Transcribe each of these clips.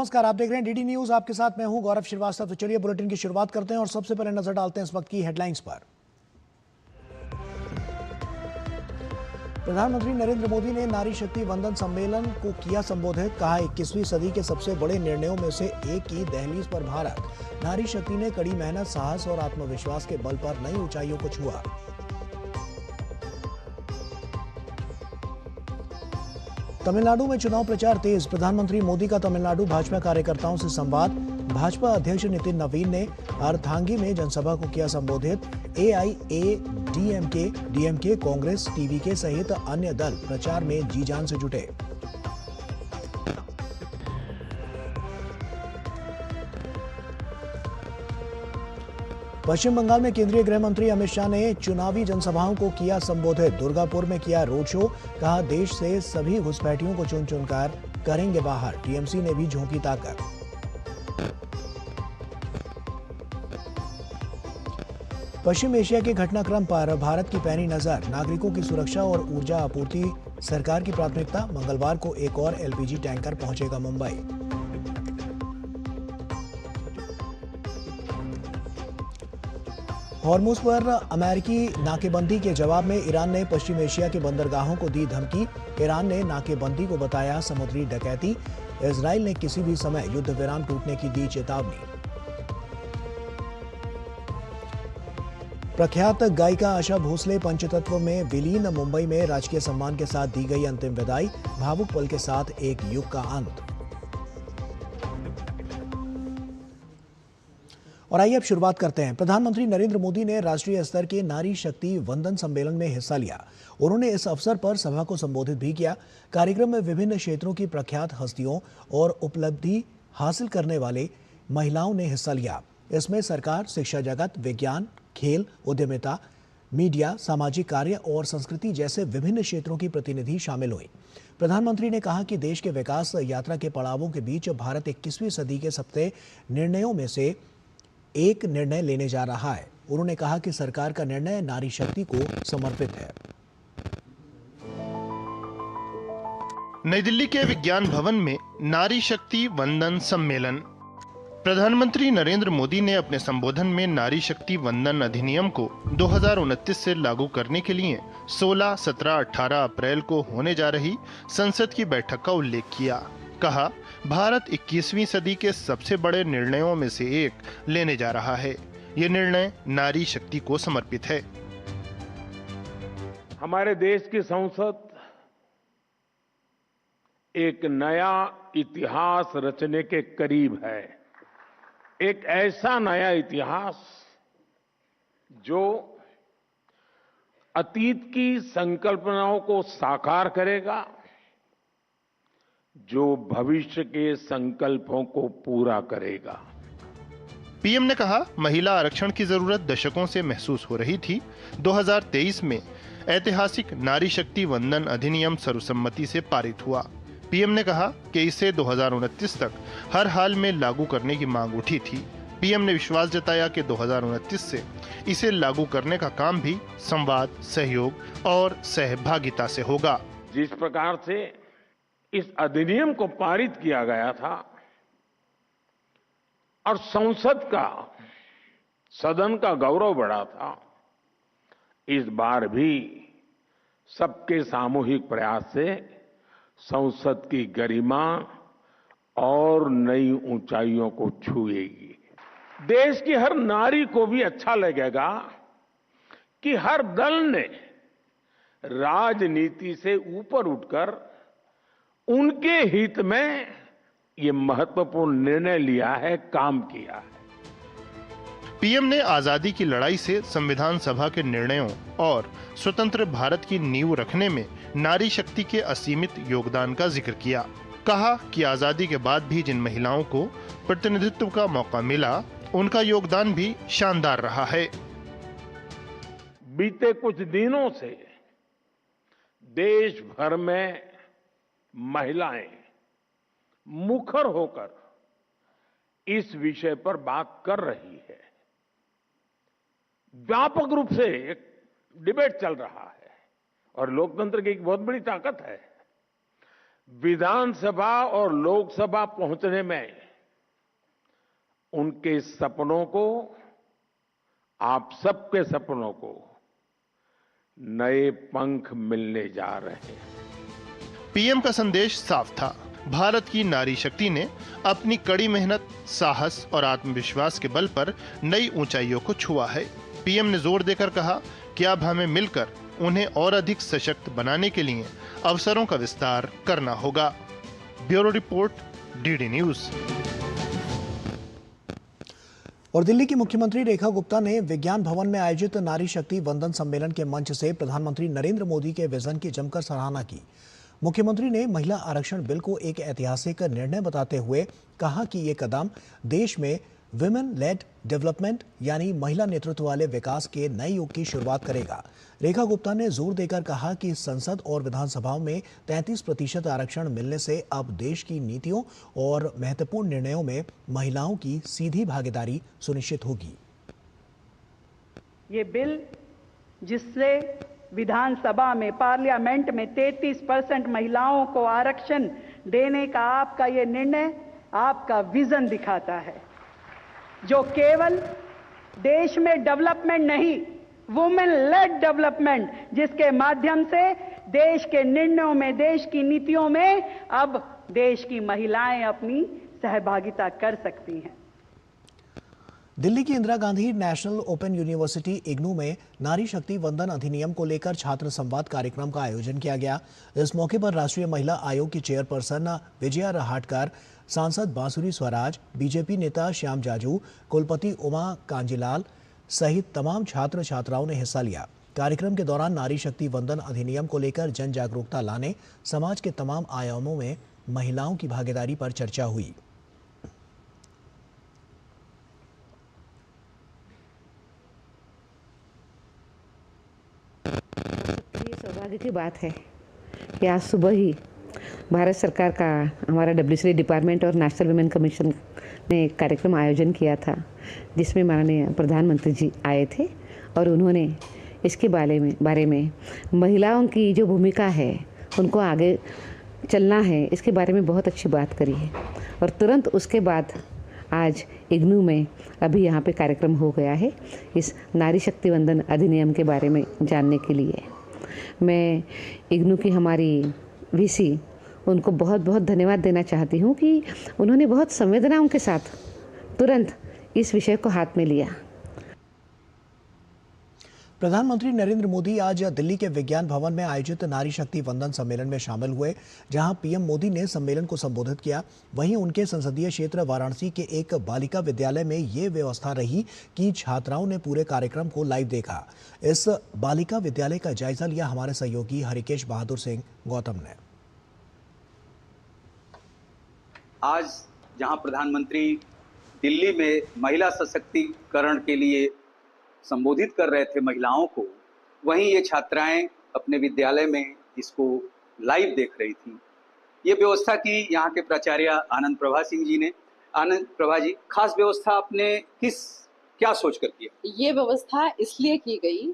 नमस्कार, आप देख रहे हैं डीडी न्यूज। आपके साथ मैं हूं गौरव श्रीवास्तव। तो चलिए बुलेटिन की शुरुआत करते हैं और सबसे पहले नजर डालते हैं इस वक्त की हेडलाइंस पर। प्रधानमंत्री नरेंद्र मोदी ने नारी शक्ति वंदन सम्मेलन को किया संबोधित। कहा, 21वीं सदी के सबसे बड़े निर्णयों में से एक की दहलीज पर भारत। नारी शक्ति ने कड़ी मेहनत, साहस और आत्मविश्वास के बल पर नई ऊंचाइयों को छुआ। तमिलनाडु में चुनाव प्रचार तेज। प्रधानमंत्री मोदी का तमिलनाडु भाजपा कार्यकर्ताओं से संवाद। भाजपा अध्यक्ष नितिन नवीन ने अर्थांगी में जनसभा को किया संबोधित। डीएमके, कांग्रेस, टीवीके सहित अन्य दल प्रचार में जी जान से जुटे। पश्चिम बंगाल में केंद्रीय गृह मंत्री अमित शाह ने चुनावी जनसभाओं को किया संबोधित। दुर्गापुर में किया रोड शो। कहा, देश से सभी घुसपैठियों को चुन चुनकर करेंगे बाहर। टीएमसी ने भी झोंकी ताकत। पश्चिम एशिया के घटनाक्रम पर भारत की पैनी नजर। नागरिकों की सुरक्षा और ऊर्जा आपूर्ति सरकार की प्राथमिकता। मंगलवार को एक और एलपीजी टैंकर पहुंचेगा मुंबई। हॉर्मुज पर अमेरिकी नाकेबंदी के जवाब में ईरान ने पश्चिम एशिया के बंदरगाहों को दी धमकी। ईरान ने नाकेबंदी को बताया समुद्री डकैती। इजराइल ने किसी भी समय युद्ध विराम टूटने की दी चेतावनी। प्रख्यात गायिका आशा भोसले पंचतत्व में विलीन। मुंबई में राजकीय सम्मान के साथ दी गई अंतिम विदाई। भावुक पल के साथ एक युग का अंत। और आइए अब शुरुआत करते हैं। प्रधानमंत्री नरेंद्र मोदी ने राष्ट्रीय स्तर के नारी शक्ति वंदन सम्मेलन में हिस्सा लिया। उन्होंने इस अवसर पर सभा को संबोधित भी किया। कार्यक्रम में विभिन्न क्षेत्रों की प्रख्यात हस्तियों और उपलब्धि हासिल करने वाले महिलाओं ने हिस्सा लिया। इसमें सरकार, शिक्षा जगत, विज्ञान, खेल, उद्यमिता, मीडिया, सामाजिक कार्य और संस्कृति जैसे विभिन्न क्षेत्रों की प्रतिनिधि शामिल हुई। प्रधानमंत्री ने कहा कि देश के विकास यात्रा के पड़ावों के बीच भारत 21वीं सदी के सबसे निर्णयों में से एक निर्णय लेने जा रहा है। उन्होंने कहा कि सरकार का निर्णय नारी शक्ति को समर्पित है। नई दिल्ली के विज्ञान भवन में नारी शक्ति वंदन सम्मेलन। प्रधानमंत्री नरेंद्र मोदी ने अपने संबोधन में नारी शक्ति वंदन अधिनियम को 2029 से लागू करने के लिए 16, 17, 18 अप्रैल को होने जा रही संसद की बैठक का उल्लेख किया। कहा, भारत 21वीं सदी के सबसे बड़े निर्णयों में से एक लेने जा रहा है। ये निर्णय नारी शक्ति को समर्पित है। हमारे देश की संसद एक नया इतिहास रचने के करीब है। एक ऐसा नया इतिहास जो अतीत की संकल्पनाओं को साकार करेगा, जो भविष्य के संकल्पों को पूरा करेगा। पीएम ने कहा, महिला आरक्षण की जरूरत दशकों से महसूस हो रही थी। 2023 में ऐतिहासिक नारी शक्ति वंदन अधिनियम सर्वसम्मति से पारित हुआ। पीएम ने कहा कि इसे 2029 तक हर हाल में लागू करने की मांग उठी थी। पीएम ने विश्वास जताया कि 2029 से इसे लागू करने का काम भी संवाद, सहयोग और सहभागिता से होगा। जिस प्रकार से इस अधिनियम को पारित किया गया था और संसद का, सदन का गौरव बढ़ा था, इस बार भी सबके सामूहिक प्रयास से संसद की गरिमा और नई ऊंचाइयों को छुएगी। देश की हर नारी को भी अच्छा लगेगा कि हर दल ने राजनीति से ऊपर उठकर उनके हित में ये महत्वपूर्ण निर्णय लिया है, काम किया है। पीएम ने आजादी की लड़ाई से संविधान सभा के निर्णयों और स्वतंत्र भारत की नींव रखने में नारी शक्ति के असीमित योगदान का जिक्र किया। कहा कि आजादी के बाद भी जिन महिलाओं को प्रतिनिधित्व का मौका मिला, उनका योगदान भी शानदार रहा है। बीते कुछ दिनों से देश भर में महिलाएं मुखर होकर इस विषय पर बात कर रही है। व्यापक रूप से एक डिबेट चल रहा है और लोकतंत्र की एक बहुत बड़ी ताकत है। विधानसभा और लोकसभा पहुंचने में उनके सपनों को, आप सबके सपनों को नए पंख मिलने जा रहे हैं। पीएम का संदेश साफ था। भारत की नारी शक्ति ने अपनी कड़ी मेहनत, साहस और आत्मविश्वास के बल पर नई ऊंचाइयों को छुआ है। पीएम ने जोर देकर कहा कि अब हमें मिलकर उन्हें और अधिक सशक्त बनाने के लिए अवसरों का विस्तार करना होगा। Bureau report, DD news. और दिल्ली की मुख्यमंत्री रेखा गुप्ता ने विज्ञान भवन में आयोजित नारी शक्ति वंदन सम्मेलन के मंच से प्रधानमंत्री नरेंद्र मोदी के विजन की जमकर सराहना की। मुख्यमंत्री ने महिला आरक्षण बिल को एक ऐतिहासिक निर्णय बताते हुए कहा कि ये कदम देश में विमेन लेड डेवलपमेंट यानी महिला नेतृत्व वाले विकास के नए युग की शुरुआत करेगा। रेखा गुप्ता ने जोर देकर कहा कि संसद और विधानसभाओं में 33% आरक्षण मिलने से अब देश की नीतियों और महत्वपूर्ण निर्णयों में महिलाओं की सीधी भागीदारी सुनिश्चित होगी। ये बिल जिससे विधानसभा में, पार्लियामेंट में 33% महिलाओं को आरक्षण देने का आपका ये निर्णय आपका विजन दिखाता है, जो केवल देश में डेवलपमेंट नहीं, वुमेन लेड डेवलपमेंट, जिसके माध्यम से देश के निर्णयों में, देश की नीतियों में अब देश की महिलाएं अपनी सहभागिता कर सकती हैं। दिल्ली की Indira Gandhi national open university IGNOU में नारी शक्ति वंदन अधिनियम को लेकर छात्र संवाद कार्यक्रम का आयोजन किया गया। इस मौके पर राष्ट्रीय महिला आयोग की चेयरपर्सन विजया रहाटकर, सांसद बांसुरी स्वराज, बीजेपी नेता श्याम जाजू, कुलपति उमा कांजीलाल सहित तमाम छात्र छात्राओं ने हिस्सा लिया। कार्यक्रम के दौरान नारी शक्ति वंदन अधिनियम को लेकर जन जागरूकता लाने, समाज के तमाम आयामों में महिलाओं की भागीदारी पर चर्चा हुई। सौभाग्य की बात है कि आज सुबह ही भारत सरकार का हमारा WCD डिपार्टमेंट और नेशनल वुमेन कमीशन ने एक कार्यक्रम आयोजन किया था, जिसमें माननीय प्रधानमंत्री जी आए थे और उन्होंने इसके बारे में महिलाओं की जो भूमिका है, उनको आगे चलना है, इसके बारे में बहुत अच्छी बात करी है। और तुरंत उसके बाद आज इग्नू में अभी यहाँ पे कार्यक्रम हो गया है इस नारी शक्ति वंदन अधिनियम के बारे में जानने के लिए। मैं इग्नू की हमारी VC उनको बहुत बहुत धन्यवाद देना चाहती हूँ कि उन्होंने बहुत संवेदनाओं के साथ तुरंत इस विषय को हाथ में लिया। प्रधानमंत्री नरेंद्र मोदी आज दिल्ली के विज्ञान भवन में आयोजित नारी शक्ति वंदन सम्मेलन में शामिल हुए, जहां पीएम मोदी ने सम्मेलन को संबोधित किया। वहीं उनके संसदीय क्षेत्र वाराणसी के एक बालिका विद्यालय में ये व्यवस्था रही कि छात्राओं ने पूरे कार्यक्रम को लाइव देखा। इस बालिका विद्यालय का जायजा लिया हमारे सहयोगी हरिकेश बहादुर सिंह गौतम ने। आज जहां प्रधानमंत्री दिल्ली में महिला सशक्तिकरण के लिए संबोधित कर रहे थे महिलाओं को, वहीं ये छात्राएं अपने विद्यालय में इसको लाइव देख रही थी। ये व्यवस्था की यहाँ के प्राचार्य आनंद प्रभा सिंह जी ने। आनंद प्रभा जी, खास व्यवस्था आपने क्या सोचकर किया? ये व्यवस्था इसलिए की गई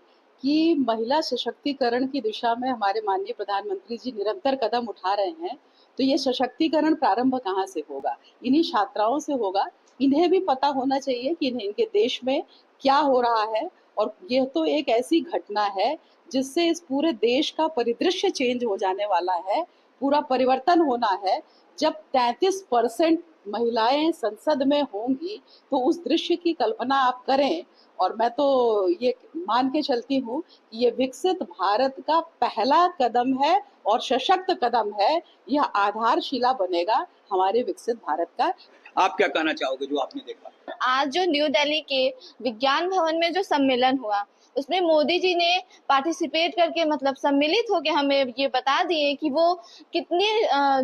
कि महिला सशक्तिकरण की दिशा में हमारे माननीय प्रधानमंत्री जी निरंतर कदम उठा रहे हैं, तो ये सशक्तिकरण प्रारंभ कहाँ से होगा? इन्हीं छात्राओं से होगा। इन्हें भी पता होना चाहिए कि इनके देश में क्या हो रहा है, और यह तो एक ऐसी घटना है जिससे इस पूरे देश का परिदृश्य चेंज हो जाने वाला है, पूरा परिवर्तन होना है। जब 33% महिलाएं संसद में होंगी तो उस दृश्य की कल्पना आप करें। और मैं तो ये मान के चलती हूँ कि ये विकसित भारत का पहला कदम है और सशक्त कदम है। यह आधारशिला बनेगा हमारे विकसित भारत का। आप क्या कहना चाहोगे जो आपने देखा? आज जो न्यू दिल्ली के विज्ञान भवन में जो सम्मेलन हुआ, उसमें मोदी जी ने पार्टिसिपेट करके मतलब सम्मिलित होकर हमें ये बता दिए कि वो कितने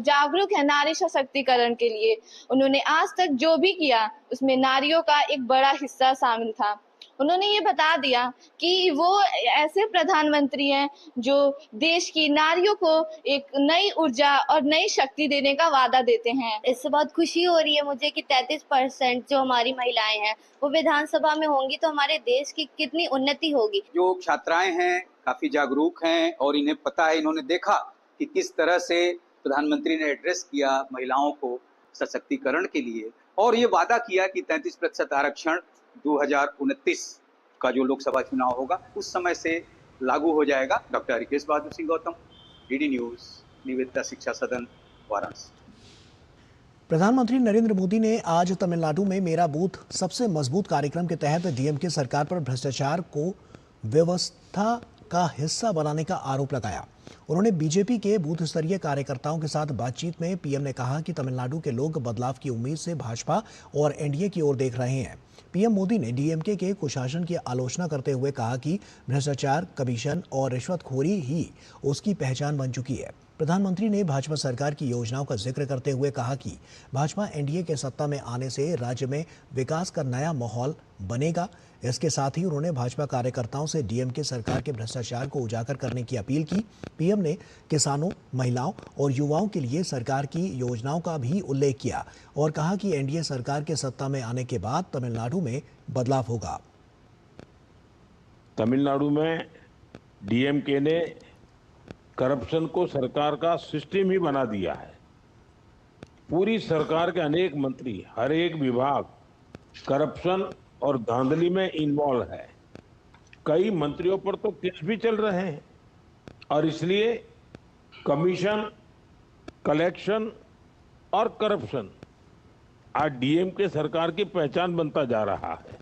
जागरूक है नारी सशक्तिकरण के लिए। उन्होंने आज तक जो भी किया उसमें नारियों का एक बड़ा हिस्सा शामिल था। उन्होंने ये बता दिया कि वो ऐसे प्रधानमंत्री हैं जो देश की नारियों को एक नई ऊर्जा और नई शक्ति देने का वादा देते हैं। इससे बहुत खुशी हो रही है मुझे कि 33% जो हमारी महिलाएं हैं वो विधानसभा में होंगी, तो हमारे देश की कितनी उन्नति होगी। जो छात्राएं हैं काफी जागरूक हैं और इन्हें पता है, इन्होंने देखा कि किस तरह से प्रधानमंत्री ने एड्रेस किया महिलाओं को सशक्तिकरण के लिए और ये वादा किया कि 33% आरक्षण 2029 का जो लोकसभा चुनाव होगा उस समय से लागू हो जाएगा। Doctor Rikesh Bahadur Singh Gautam, DD news, Nivedita शिक्षा सदन, वाराणसी। प्रधानमंत्री नरेंद्र मोदी ने आज तमिलनाडु में मेरा बूथ सबसे मजबूत कार्यक्रम के तहत डीएमके सरकार पर भ्रष्टाचार को व्यवस्था का हिस्सा बनाने का आरोप लगाया। उन्होंने बीजेपी के बूथ स्तरीय कार्यकर्ताओं के साथ बातचीत में पीएम ने कहा कि तमिलनाडु के लोग बदलाव की उम्मीद से भाजपा और एनडीए की ओर देख रहे हैं। पीएम मोदी ने डीएमके के कुशासन की आलोचना करते हुए कहा कि भ्रष्टाचार, कमीशन और रिश्वतखोरी ही उसकी पहचान बन चुकी है। प्रधानमंत्री ने भाजपा सरकार की योजनाओं का जिक्र करते हुए कहा कि भाजपा एनडीए के सत्ता में आने से राज्य में विकास का नया माहौल बनेगा। इसके साथ ही उन्होंने भाजपा कार्यकर्ताओं से डीएमके सरकार के भ्रष्टाचार को उजागर करने की अपील की। पीएम ने किसानों, महिलाओं और युवाओं के लिए सरकार की योजनाओं का भी उल्लेख किया और कहा कि एनडीए सरकार के सत्ता में आने के बाद तमिलनाडु में बदलाव होगा। तमिलनाडु में डीएमके ने करप्शन को सरकार का सिस्टम ही बना दिया है। पूरी सरकार के अनेक मंत्री, हर एक विभाग करप्शन और धांधली में इन्वॉल्व है। कई मंत्रियों पर तो केस भी चल रहे हैं और इसलिए कमीशन, कलेक्शन और करप्शन आज डीएमके सरकार की पहचान बनता जा रहा है।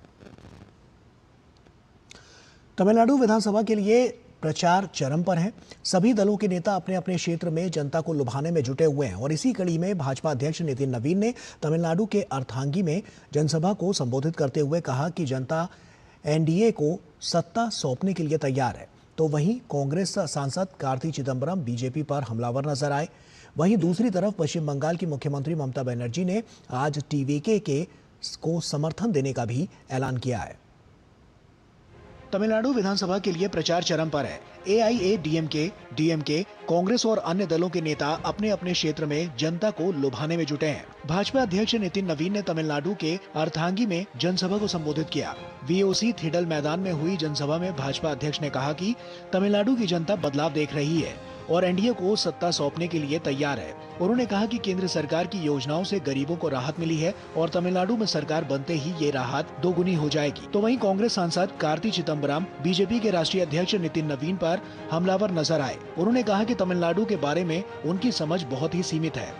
तमिलनाडु विधानसभा के लिए प्रचार चरम पर है। सभी दलों के नेता अपने अपने क्षेत्र में जनता को लुभाने में जुटे हुए हैं और इसी कड़ी में भाजपा अध्यक्ष नितिन नवीन ने तमिलनाडु के अर्थांगी में जनसभा को संबोधित करते हुए कहा कि जनता एनडीए को सत्ता सौंपने के लिए तैयार है। तो वहीं कांग्रेस सांसद कार्ति चिदंबरम बीजेपी पर हमलावर नजर आए। वहीं दूसरी तरफ पश्चिम बंगाल की मुख्यमंत्री ममता बनर्जी ने आज टीवीके को समर्थन देने का भी ऐलान किया है। तमिलनाडु विधानसभा के लिए प्रचार चरम पर है। एआईएडीएमके, डीएमके, कांग्रेस और अन्य दलों के नेता अपने अपने क्षेत्र में जनता को लुभाने में जुटे हैं। भाजपा अध्यक्ष नितिन नवीन ने तमिलनाडु के अर्थांगी में जनसभा को संबोधित किया। वीओसी थिडल मैदान में हुई जनसभा में भाजपा अध्यक्ष ने कहा कि तमिलनाडु की जनता बदलाव देख रही है और एनडीए को सत्ता सौंपने के लिए तैयार है। उन्होंने कहा कि केंद्र सरकार की योजनाओं से गरीबों को राहत मिली है और तमिलनाडु में सरकार बनते ही ये राहत दोगुनी हो जाएगी। तो वहीं कांग्रेस सांसद कार्ति चिदंबरम बीजेपी के राष्ट्रीय अध्यक्ष नितिन नवीन पर हमलावर नजर आए। उन्होंने कहा कि तमिलनाडु के बारे में उनकी समझ बहुत ही सीमित है।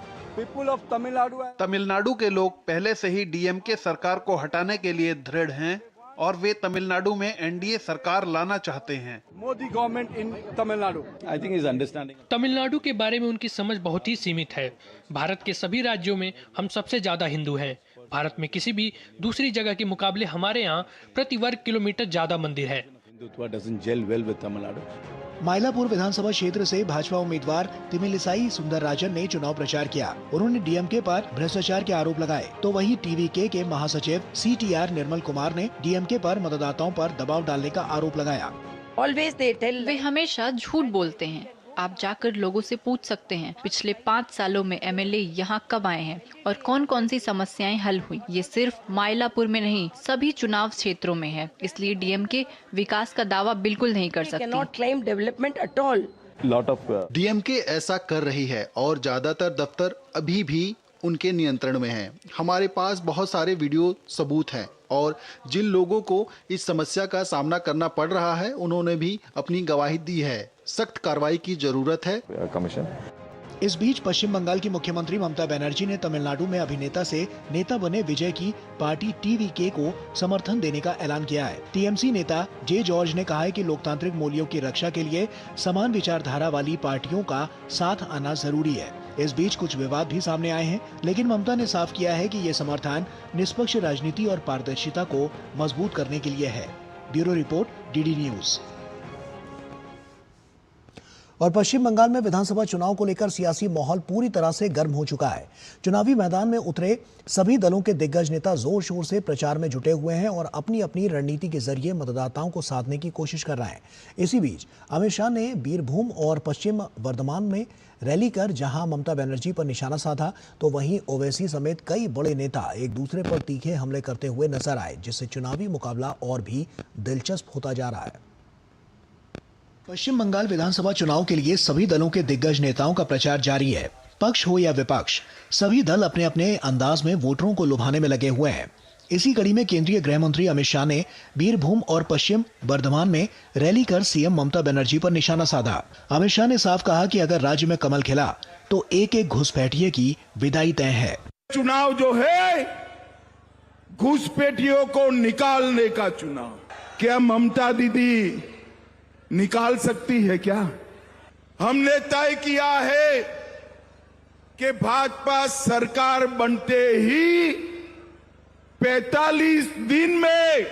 तमिलनाडु के लोग पहले से ही डीएमके सरकार को हटाने के लिए दृढ़ हैं और वे तमिलनाडु में एनडीए सरकार लाना चाहते हैं। Modi government in Tamil Nadu, I think is understanding. Tamil Nadu के बारे में उनकी समझ बहुत ही सीमित है। भारत के सभी राज्यों में हम सबसे ज्यादा हिंदू हैं। भारत में किसी भी दूसरी जगह के मुकाबले हमारे यहाँ प्रति वर्ग किलोमीटर ज्यादा मंदिर है। Hindutva doesn't gel well with Tamil Nadu. Mylapore विधानसभा क्षेत्र से भाजपा उम्मीदवार तिमिलिसाई सुंदरराजन ने चुनाव प्रचार किया। उन्होंने डीएमके पर भ्रष्टाचार के आरोप लगाए। तो वहीं टीवीके के महासचिव सीटीआर निर्मल कुमार ने डीएमके पर मतदाताओं पर दबाव डालने का आरोप लगाया। वे हमेशा झूठ बोलते हैं। आप जाकर लोगों से पूछ सकते हैं पिछले 5 सालों में एमएलए यहाँ कब आए हैं और कौन कौन सी समस्याएं हल हुई। ये सिर्फ माइलापुर में नहीं, सभी चुनाव क्षेत्रों में है। इसलिए डीएमके विकास का दावा बिल्कुल नहीं कर सकती। डीएमके ऐसा कर रही है और ज्यादातर दफ्तर अभी भी उनके नियंत्रण में हैं। हमारे पास बहुत सारे वीडियो सबूत हैं और जिन लोगों को इस समस्या का सामना करना पड़ रहा है उन्होंने भी अपनी गवाही दी है। सख्त कार्रवाई की जरूरत है। कमीशन। इस बीच पश्चिम बंगाल की मुख्यमंत्री ममता बनर्जी ने तमिलनाडु में अभिनेता से नेता बने विजय की पार्टी टीवीके को समर्थन देने का ऐलान किया है। टीएमसी नेता जे जॉर्ज ने कहा है कि लोकतांत्रिक मूल्यों की रक्षा के लिए समान विचारधारा वाली पार्टियों का साथ आना जरूरी है। इस बीच कुछ विवाद भी सामने आए हैं, लेकिन ममता ने साफ किया है कि ये समर्थन निष्पक्ष राजनीति और पारदर्शिता को मजबूत करने के लिए है। Bureau report, DD news. और पश्चिम बंगाल में विधानसभा चुनाव को लेकर सियासी माहौल पूरी तरह से गर्म हो चुका है। चुनावी मैदान में उतरे सभी दलों के दिग्गज नेता जोर शोर से प्रचार में जुटे हुए हैं और अपनी अपनी रणनीति के जरिए मतदाताओं को साधने की कोशिश कर रहे हैं। इसी बीच अमित शाह ने बीरभूम और पश्चिम वर्धमान में रैली कर जहां ममता बनर्जी पर निशाना साधा, तो वहीं ओवैसी समेत कई बड़े नेता एक दूसरे पर तीखे हमले करते हुए नजर आए, जिससे चुनावी मुकाबला और भी दिलचस्प होता जा रहा है। पश्चिम बंगाल विधानसभा चुनाव के लिए सभी दलों के दिग्गज नेताओं का प्रचार जारी है। पक्ष हो या विपक्ष, सभी दल अपने अपने अंदाज में वोटरों को लुभाने में लगे हुए हैं। इसी कड़ी में केंद्रीय गृह मंत्री अमित शाह ने बीरभूम और पश्चिम बर्धमान में रैली कर सीएम ममता बनर्जी पर निशाना साधा। अमित शाह ने साफ कहा कि अगर राज्य में कमल खिला तो एक एक घुसपैठिए की विदाई तय है। चुनाव जो है घुसपैठियों को निकालने का चुनाव। क्या ममता दीदी निकाल सकती है क्या? हमने तय किया है कि भाजपा सरकार बनते ही 45 दिन में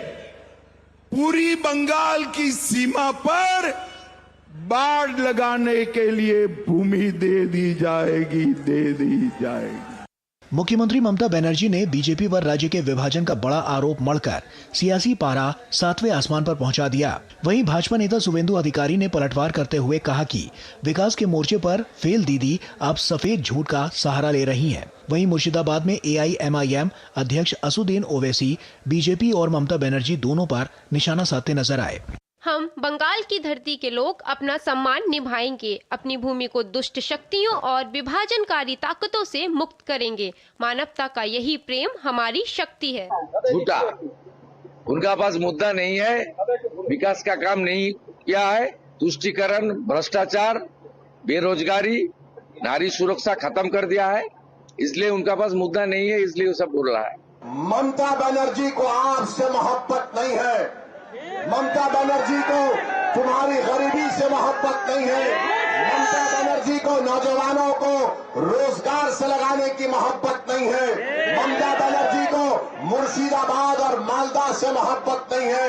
पूरी बंगाल की सीमा पर बाढ़ लगाने के लिए भूमि दे दी जाएगी। मुख्यमंत्री ममता बनर्जी ने बीजेपी पर राज्य के विभाजन का बड़ा आरोप मढ़कर सियासी पारा 7वें आसमान पर पहुंचा दिया। वहीं भाजपा नेता शुभेंदु अधिकारी ने पलटवार करते हुए कहा कि विकास के मोर्चे पर फेल दीदी अब सफेद झूठ का सहारा ले रही हैं। वहीं मुर्शिदाबाद में AIMIM अध्यक्ष असुद्दीन ओवैसी बीजेपी और ममता बनर्जी दोनों पर निशाना साधते नजर आए। हम बंगाल की धरती के लोग अपना सम्मान निभाएंगे, अपनी भूमि को दुष्ट शक्तियों और विभाजनकारी ताकतों से मुक्त करेंगे। मानवता का यही प्रेम हमारी शक्ति है। झूठा, उनका पास मुद्दा नहीं है, विकास का काम नहीं किया है, तुष्टीकरण, भ्रष्टाचार, बेरोजगारी, नारी सुरक्षा खत्म कर दिया है, इसलिए उनका पास मुद्दा नहीं है, इसलिए वो सब बोल रहा है। ममता बनर्जी को आपसे मोहब्बत नहीं है, ममता बनर्जी को तुम्हारी गरीबी से मोहब्बत नहीं है, ममता बनर्जी को नौजवानों को रोजगार से लगाने की मोहब्बत नहीं है, ममता बनर्जी को मुर्शिदाबाद और मालदा से मोहब्बत नहीं है,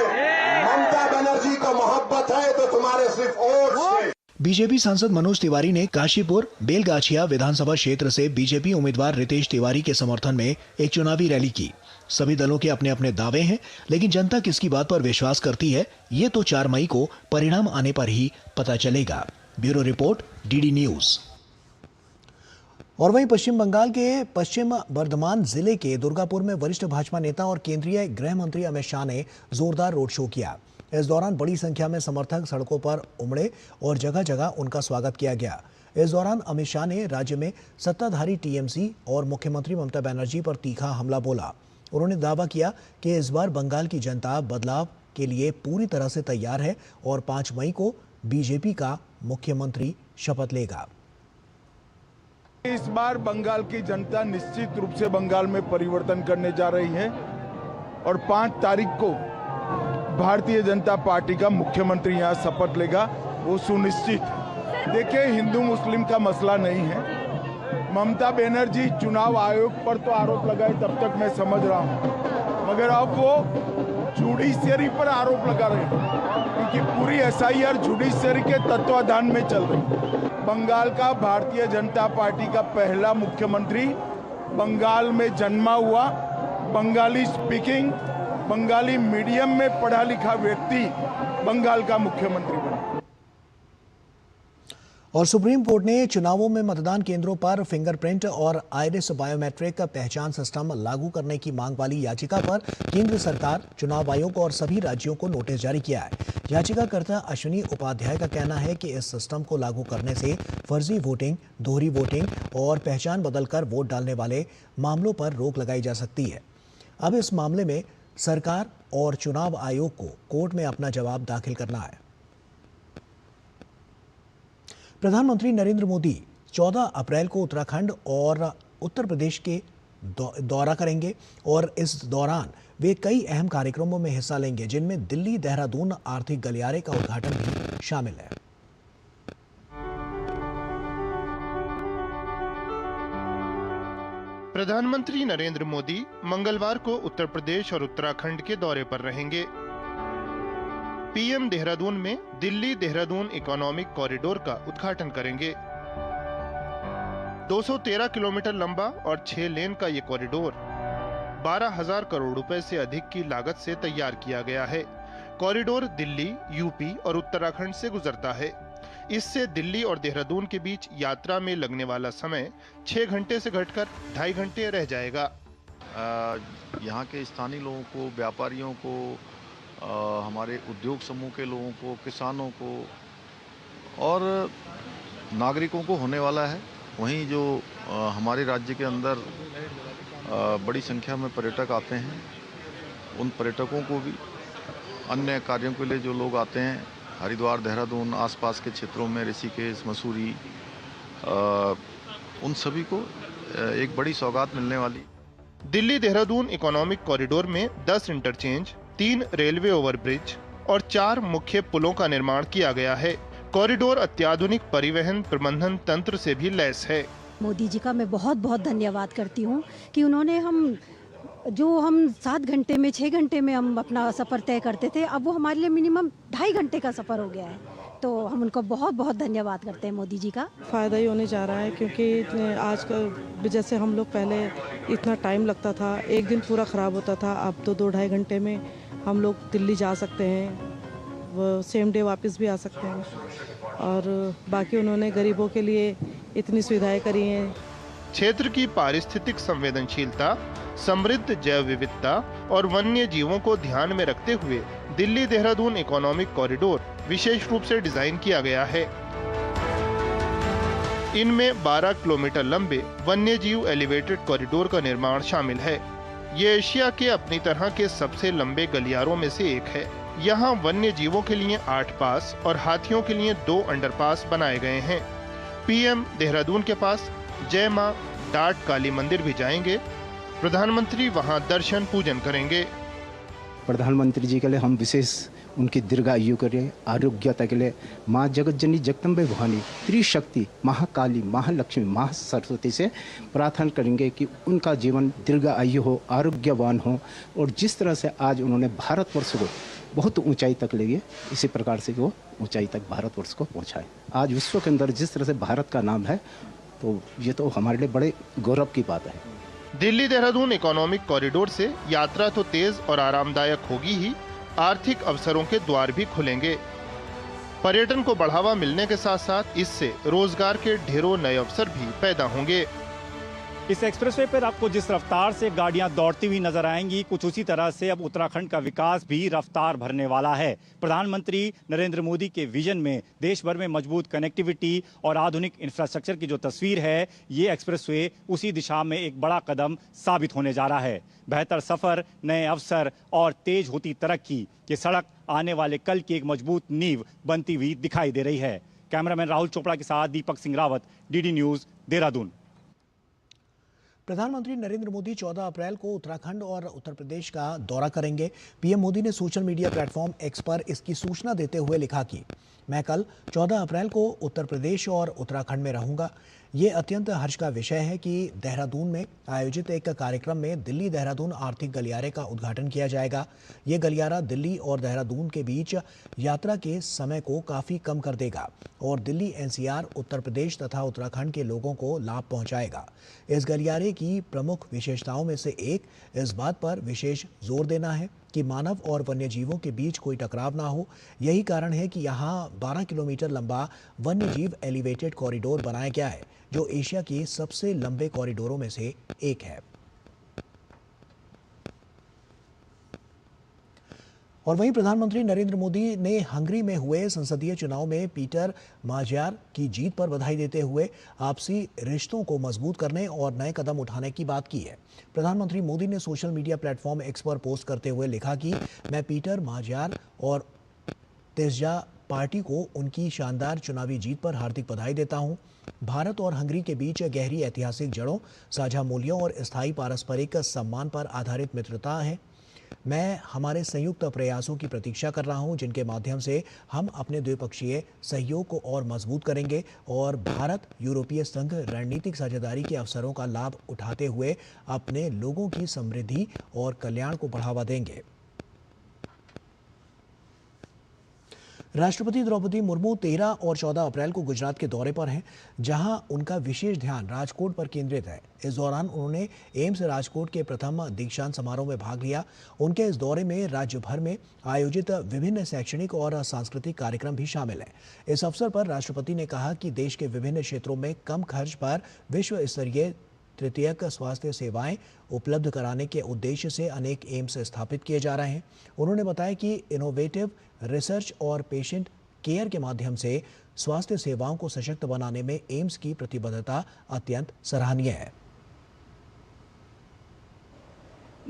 ममता बनर्जी को मोहब्बत है तो तुम्हारे सिर्फ वोट से। बीजेपी सांसद मनोज तिवारी ने काशीपुर बेलगाछिया विधानसभा क्षेत्र से बीजेपी उम्मीदवार रितेश तिवारी के समर्थन में एक चुनावी रैली की। सभी दलों के अपने अपने दावे हैं, लेकिन जनता किसकी बात पर विश्वास करती है ये तो 4 मई को परिणाम आने पर ही पता चलेगा। Bureau report, DD news. और वहीं पश्चिम बंगाल के पश्चिम बर्धमान जिले के दुर्गापुर में वरिष्ठ भाजपा नेता और केंद्रीय गृह मंत्री अमित शाह ने जोरदार रोड शो किया। इस दौरान बड़ी संख्या में समर्थक सड़कों पर उमड़े और जगह जगह उनका स्वागत किया गया। इस दौरान अमित शाह ने राज्य में सत्ताधारी TMC और मुख्यमंत्री ममता बनर्जी पर तीखा हमला बोला। उन्होंने दावा किया कि इस बार बंगाल की जनता बदलाव के लिए पूरी तरह से तैयार है और 5 मई को बीजेपी का मुख्यमंत्री शपथ लेगा। इस बार बंगाल की जनता निश्चित रूप से बंगाल में परिवर्तन करने जा रही है और 5 तारीख को भारतीय जनता पार्टी का मुख्यमंत्री यहाँ शपथ लेगा, वो सुनिश्चित। देखिए, हिंदू मुस्लिम का मसला नहीं है। ममता बनर्जी चुनाव आयोग पर तो आरोप लगाए तब तक मैं समझ रहा हूँ, मगर अब वो जुडिशियरी पर आरोप लगा रहे हैं क्योंकि पूरी SIR जुडिशियरी के तत्वाधान में चल रही है। बंगाल का भारतीय जनता पार्टी का पहला मुख्यमंत्री बंगाल में जन्मा हुआ, बंगाली स्पीकिंग, बंगाली मीडियम में पढ़ा लिखा व्यक्ति बंगाल का मुख्यमंत्री बना। और सुप्रीम कोर्ट ने चुनावों में मतदान केंद्रों पर फिंगरप्रिंट और आइरिस बायोमेट्रिक पहचान सिस्टम लागू करने की मांग वाली याचिका पर केंद्र सरकार, चुनाव आयोग और सभी राज्यों को नोटिस जारी किया है। याचिकाकर्ता अश्विनी उपाध्याय का कहना है कि इस सिस्टम को लागू करने से फर्जी वोटिंग, दोहरी वोटिंग और पहचान बदलकर वोट डालने वाले मामलों पर रोक लगाई जा सकती है। अब इस मामले में सरकार और चुनाव आयोग को कोर्ट में अपना जवाब दाखिल करना है। प्रधानमंत्री नरेंद्र मोदी 14 अप्रैल को उत्तराखंड और उत्तर प्रदेश के दौरा करेंगे और इस दौरान वे कई अहम कार्यक्रमों में हिस्सा लेंगे, जिनमें दिल्ली देहरादून आर्थिक गलियारे का उद्घाटन भी शामिल है। प्रधानमंत्री नरेंद्र मोदी मंगलवार को उत्तर प्रदेश और उत्तराखंड के दौरे पर रहेंगे। PM देहरादून में दिल्ली देहरादून इकोनॉमिक कॉरिडोर का उद्घाटन करेंगे। 213 किलोमीटर लंबा और 6 लेन का ये कॉरिडोर 12,000 करोड़ रुपए से अधिक की लागत से तैयार किया गया है। कॉरिडोर दिल्ली, यूपी और उत्तराखंड से गुजरता है। इससे दिल्ली और देहरादून के बीच यात्रा में लगने वाला समय 6 घंटे से घटकर 2.5 घंटे रह जाएगा। यहाँ के स्थानीय लोगों को, व्यापारियों को, हमारे उद्योग समूह के लोगों को, किसानों को और नागरिकों को होने वाला है वहीं जो हमारे राज्य के अंदर बड़ी संख्या में पर्यटक आते हैं, उन पर्यटकों को भी अन्य कार्यों के लिए जो लोग आते हैं हरिद्वार, देहरादून, आसपास के क्षेत्रों में ऋषिकेश, मसूरी, उन सभी को एक बड़ी सौगात मिलने वाली। दिल्ली देहरादून इकोनॉमिक कॉरिडोर में 10 इंटरचेंज, 3 रेलवे ओवरब्रिज और 4 मुख्य पुलों का निर्माण किया गया है। कॉरिडोर अत्याधुनिक परिवहन प्रबंधन तंत्र से भी लैस है। मोदी जी का मैं बहुत बहुत धन्यवाद करती हूँ कि उन्होंने हम 7 घंटे में 6 घंटे में हम अपना सफ़र तय करते थे, अब वो हमारे लिए मिनिमम 2.5 घंटे का सफ़र हो गया है। तो हम उनको बहुत बहुत धन्यवाद करते हैं मोदी जी का। फ़ायदा ही होने जा रहा है, क्योंकि आज का जैसे हम लोग पहले इतना टाइम लगता था, एक दिन पूरा ख़राब होता था, अब तो 2-2.5 घंटे में हम लोग दिल्ली जा सकते हैं, वो सेम डे वापस भी आ सकते हैं। और बाकी उन्होंने गरीबों के लिए इतनी सुविधाएं करी हैं। क्षेत्र की पारिस्थितिक संवेदनशीलता, समृद्ध जैव विविधता और वन्य जीवों को ध्यान में रखते हुए दिल्ली देहरादून इकोनॉमिक कॉरिडोर विशेष रूप से डिजाइन किया गया है। इनमें 12 किलोमीटर लंबे वन्य जीव एलिवेटेड कॉरिडोर का निर्माण शामिल है। ये एशिया के अपनी तरह के सबसे लंबे गलियारों में से एक है। यहाँ वन्य जीवों के लिए 8 पास और हाथियों के लिए 2 अंडरपास बनाए गए हैं। पीएम देहरादून के पास जय मां डाट काली मंदिर भी जाएंगे। प्रधानमंत्री वहां दर्शन पूजन करेंगे। प्रधानमंत्री जी के लिए हम विशेष उनकी दीर्घायु के लिए, आरोग्यता के लिए माँ जगतजननी जगदम्बे भवानी, त्रिशक्ति, महाकाली, महालक्ष्मी, महासरस्वती से प्रार्थना करेंगे कि उनका जीवन दीर्घायु हो, आरोग्यवान हो और जिस तरह से आज उन्होंने भारतवर्ष को बहुत ऊंचाई तक ले गए, इसी प्रकार से वो ऊंचाई तक भारतवर्ष को पहुंचाए। आज विश्व के अंदर जिस तरह से भारत का नाम है, तो ये तो हमारे लिए बड़े गौरव की बात है। दिल्ली देहरादून इकोनॉमिक कॉरिडोर से यात्रा तो तेज और आरामदायक होगी ही, आर्थिक अवसरों के द्वार भी खुलेंगे। पर्यटन को बढ़ावा मिलने के साथ साथ इससे रोजगार के ढेरों नए अवसर भी पैदा होंगे। इस एक्सप्रेसवे पर आपको जिस रफ्तार से गाड़ियां दौड़ती हुई नजर आएंगी, कुछ उसी तरह से अब उत्तराखंड का विकास भी रफ्तार भरने वाला है। प्रधानमंत्री नरेंद्र मोदी के विजन में देश भर में मजबूत कनेक्टिविटी और आधुनिक इंफ्रास्ट्रक्चर की जो तस्वीर है, ये एक्सप्रेसवे उसी दिशा में एक बड़ा कदम साबित होने जा रहा है। बेहतर सफर, नए अवसर और तेज होती तरक्की, ये सड़क आने वाले कल की एक मजबूत नींव बनती हुई दिखाई दे रही है। कैमरामैन राहुल चोपड़ा के साथ दीपक सिंह रावत, डीडी न्यूज, देहरादून। प्रधानमंत्री नरेंद्र मोदी 14 अप्रैल को उत्तराखंड और उत्तर प्रदेश का दौरा करेंगे। पीएम मोदी ने सोशल मीडिया प्लेटफॉर्म एक्स पर इसकी सूचना देते हुए लिखा कि मैं कल 14 अप्रैल को उत्तर प्रदेश और उत्तराखंड में रहूंगा। ये अत्यंत हर्ष का विषय है कि देहरादून में आयोजित एक कार्यक्रम में दिल्ली देहरादून आर्थिक गलियारे का उद्घाटन किया जाएगा। ये गलियारा दिल्ली और देहरादून के बीच यात्रा के समय को काफ़ी कम कर देगा और दिल्ली एनसीआर, उत्तर प्रदेश तथा उत्तराखंड के लोगों को लाभ पहुंचाएगा। इस गलियारे की प्रमुख विशेषताओं में से एक इस बात पर विशेष जोर देना है कि मानव और वन्यजीवों के बीच कोई टकराव ना हो। यही कारण है कि यहाँ 12 किलोमीटर लंबा वन्यजीव एलिवेटेड कॉरिडोर बनाया गया है, जो एशिया के सबसे लंबे कॉरिडोरों में से एक है। और वहीं प्रधानमंत्री नरेंद्र मोदी ने हंगरी में हुए संसदीय चुनाव में पीटर माझियार की जीत पर बधाई देते हुए आपसी रिश्तों को मजबूत करने और नए कदम उठाने की बात की है। प्रधानमंत्री मोदी ने सोशल मीडिया प्लेटफॉर्म एक्स पर पोस्ट करते हुए लिखा कि मैं पीटर माझियार और तेजजा पार्टी को उनकी शानदार चुनावी जीत पर हार्दिक बधाई देता हूं। भारत और हंगरी के बीच गहरी ऐतिहासिक जड़ों, साझा मूल्यों और स्थायी पारस्परिक सम्मान पर आधारित मित्रता है। मैं हमारे संयुक्त प्रयासों की प्रतीक्षा कर रहा हूं, जिनके माध्यम से हम अपने द्विपक्षीय सहयोग को और मजबूत करेंगे और भारत यूरोपीय संघ रणनीतिक साझेदारी के अवसरों का लाभ उठाते हुए अपने लोगों की समृद्धि और कल्याण को बढ़ावा देंगे। राष्ट्रपति द्रौपदी मुर्मू 13 और 14 अप्रैल को गुजरात के दौरे पर हैं, जहां उनका विशेष ध्यान राजकोट पर केंद्रित है। इस दौरान उन्होंने एम्स राजकोट के प्रथम दीक्षांत समारोह में भाग लिया। उनके इस दौरे में राज्य भर में आयोजित विभिन्न शैक्षणिक और सांस्कृतिक कार्यक्रम भी शामिल हैं। इस अवसर पर राष्ट्रपति ने कहा कि देश के विभिन्न क्षेत्रों में कम खर्च पर विश्व स्तरीय तृतीयक स्वास्थ्य सेवाएं उपलब्ध कराने के उद्देश्य से अनेक एम्स स्थापित किए जा रहे हैं। उन्होंने बताया कि इनोवेटिव रिसर्च और पेशेंट केयर के माध्यम से स्वास्थ्य सेवाओं को सशक्त बनाने में एम्स की प्रतिबद्धता अत्यंत सराहनीय है।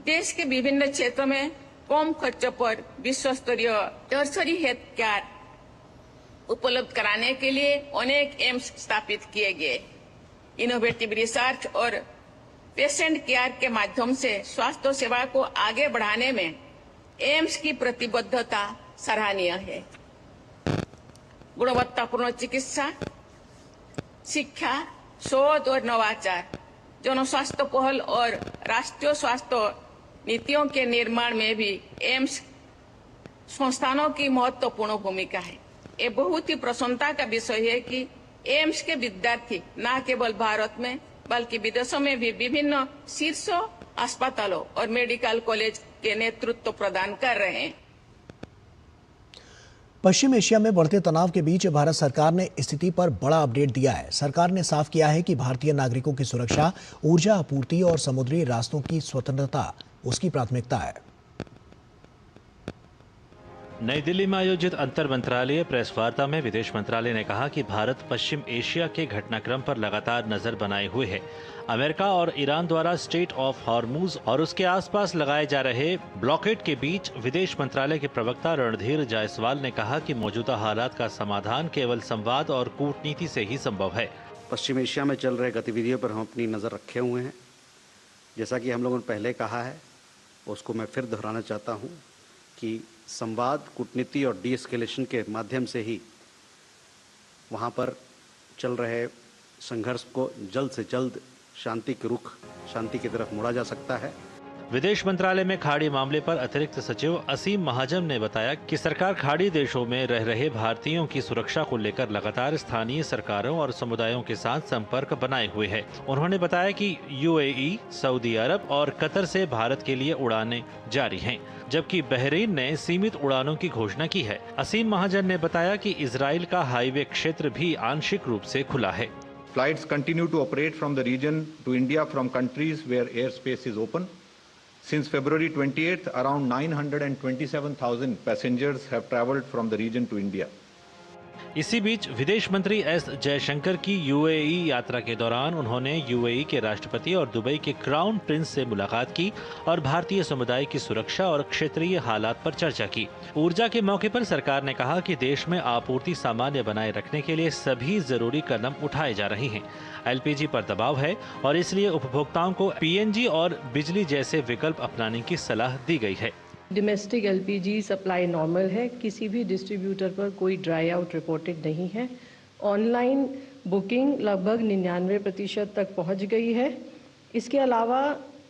देश के विभिन्न क्षेत्रों में कम खर्च पर विश्व स्तरीय टर्सरी हेल्थ केयर उपलब्ध कराने के लिए अनेक एम्स स्थापित किए गए। इनोवेटिव रिसर्च और पेशेंट केयर के माध्यम से स्वास्थ्य सेवा को आगे बढ़ाने में एम्स की प्रतिबद्धता सराहनीय है। गुणवत्तापूर्ण चिकित्सा, शिक्षा, शोध और नवाचार, जनस्वास्थ्य पहल और राष्ट्रीय स्वास्थ्य नीतियों के निर्माण में भी एम्स संस्थानों की महत्वपूर्ण भूमिका है। ये बहुत ही प्रसन्नता का विषय है कि एम्स के विद्यार्थी न केवल भारत में बल्कि विदेशों में भी विभिन्न शीर्ष अस्पतालों और मेडिकल कॉलेज के नेतृत्व प्रदान कर रहे हैं। पश्चिम एशिया में बढ़ते तनाव के बीच भारत सरकार ने स्थिति पर बड़ा अपडेट दिया है। सरकार ने साफ किया है कि भारतीय नागरिकों की सुरक्षा, ऊर्जा आपूर्ति और समुद्री रास्तों की स्वतंत्रता उसकी प्राथमिकता है। नई दिल्ली में आयोजित अंतर मंत्रालय प्रेस वार्ता में विदेश मंत्रालय ने कहा कि भारत पश्चिम एशिया के घटनाक्रम पर लगातार नजर बनाए हुए है। अमेरिका और ईरान द्वारा स्ट्रेट ऑफ हॉर्मुज और उसके आसपास लगाए जा रहे ब्लॉकेड के बीच विदेश मंत्रालय के प्रवक्ता रणधीर जायसवाल ने कहा कि मौजूदा हालात का समाधान केवल संवाद और कूटनीति से ही संभव है। पश्चिम एशिया में चल रहे गतिविधियों पर हम अपनी नजर रखे हुए हैं। जैसा कि हम लोगों ने पहले कहा है, उसको मैं फिर दोहराना चाहता हूँ कि संवाद, कूटनीति और डी एस्केलेशन के माध्यम से ही वहाँ पर चल रहे संघर्ष को जल्द से जल्द शांति के रुख, शांति की तरफ मोड़ा जा सकता है। विदेश मंत्रालय में खाड़ी मामले पर अतिरिक्त सचिव असीम महाजन ने बताया कि सरकार खाड़ी देशों में रह रहे भारतीयों की सुरक्षा को लेकर लगातार स्थानीय सरकारों और समुदायों के साथ संपर्क बनाए हुए है। उन्होंने बताया कि यूएई, सऊदी अरब और कतर से भारत के लिए उड़ानें जारी हैं, जबकि बहरीन ने सीमित उड़ानों की घोषणा की है। असीम महाजन ने बताया कि इजराइल का हाईवे क्षेत्र भी आंशिक रूप से खुला है। Flights continue to operate from the region to India from countries where airspace is open. Since February 28th, around 927,000 passengers have travelled from the region to India. इसी बीच विदेश मंत्री एस जयशंकर की यूएई यात्रा के दौरान उन्होंने यूएई के राष्ट्रपति और दुबई के क्राउन प्रिंस से मुलाकात की और भारतीय समुदाय की सुरक्षा और क्षेत्रीय हालात पर चर्चा की। ऊर्जा के मौके पर सरकार ने कहा कि देश में आपूर्ति सामान्य बनाए रखने के लिए सभी जरूरी कदम उठाए जा रहे हैं। एलपीजी पर दबाव है और इसलिए उपभोक्ताओं को पीएनजी और बिजली जैसे विकल्प अपनाने की सलाह दी गई है। डोमेस्टिक एलपीजी सप्लाई नॉर्मल है, किसी भी डिस्ट्रीब्यूटर पर कोई ड्राई आउट रिपोर्टेड नहीं है। ऑनलाइन बुकिंग लगभग 99% तक पहुंच गई है। इसके अलावा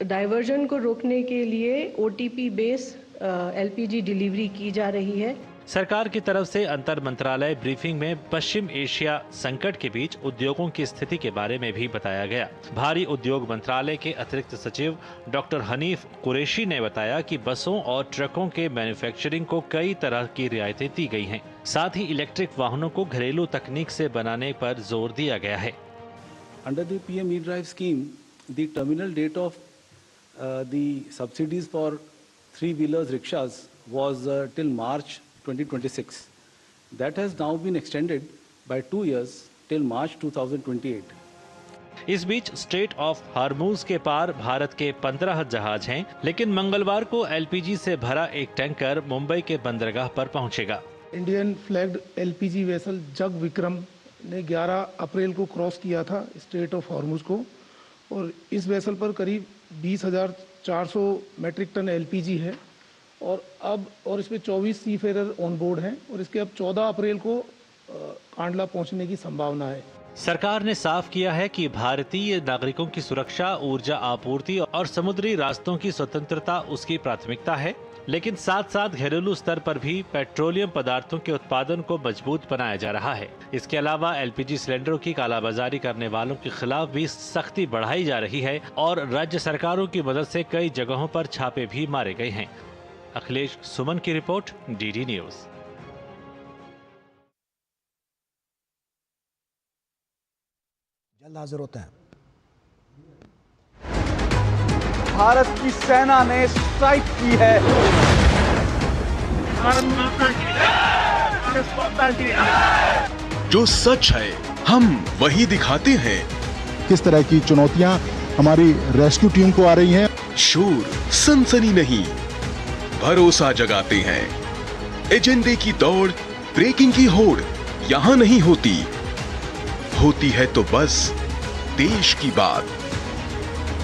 डाइवर्जन को रोकने के लिए ओटीपी बेस एलपीजी डिलीवरी की जा रही है। सरकार की तरफ से अंतर मंत्रालय ब्रीफिंग में पश्चिम एशिया संकट के बीच उद्योगों की स्थिति के बारे में भी बताया गया। भारी उद्योग मंत्रालय के अतिरिक्त सचिव डॉक्टर हनीफ कुरैशी ने बताया कि बसों और ट्रकों के मैन्युफैक्चरिंग को कई तरह की रियायतें दी गई हैं। साथ ही इलेक्ट्रिक वाहनों को घरेलू तकनीक से बनाने पर जोर दिया गया है। Under the PM E-Drive scheme, the terminal date of the subsidies for three-wheelers rickshaws was till March 2026. That has now been extended by 2 years till March 2028. इस बीच स्ट्रेट ऑफ हार्मुज के पार भारत के 15 जहाज हैं, लेकिन मंगलवार को एलपीजी से भरा एक टैंकर मुंबई के बंदरगाह पर पहुंचेगा। इंडियन फ्लैग्ड एलपीजी वेसल जग विक्रम ने 11 अप्रैल को क्रॉस किया था स्ट्रेट ऑफ हार्मुज को, और इस वेसल पर करीब 20,400 मैट्रिक टन एलपीजी है और इसमें 24 सीफेरर ऑन बोर्ड हैं और इसके अब 14 अप्रैल को कांडला पहुंचने की संभावना है। सरकार ने साफ किया है कि भारतीय नागरिकों की सुरक्षा, ऊर्जा आपूर्ति और समुद्री रास्तों की स्वतंत्रता उसकी प्राथमिकता है, लेकिन साथ साथ घरेलू स्तर पर भी पेट्रोलियम पदार्थों के उत्पादन को मजबूत बनाया जा रहा है। इसके अलावा एलपीजी सिलेंडरों की कालाबाजारी करने वालों के खिलाफ भी सख्ती बढ़ाई जा रही है और राज्य सरकारों की मदद से कई जगहों पर छापे भी मारे गए हैं। अखिलेश सुमन की रिपोर्ट, डीडी न्यूज। जल्द हाजिर होते हैं। भारत की सेना ने स्ट्राइक की है। भारत माता की जय! जो सच है हम वही दिखाते हैं। किस तरह की चुनौतियां हमारी रेस्क्यू टीम को आ रही हैं। शोर सनसनी नहीं, भरोसा जगाते हैं। एजेंडे की दौड़, ब्रेकिंग की होड़ यहाँ नहीं होती, होती है तो बस देश की बात।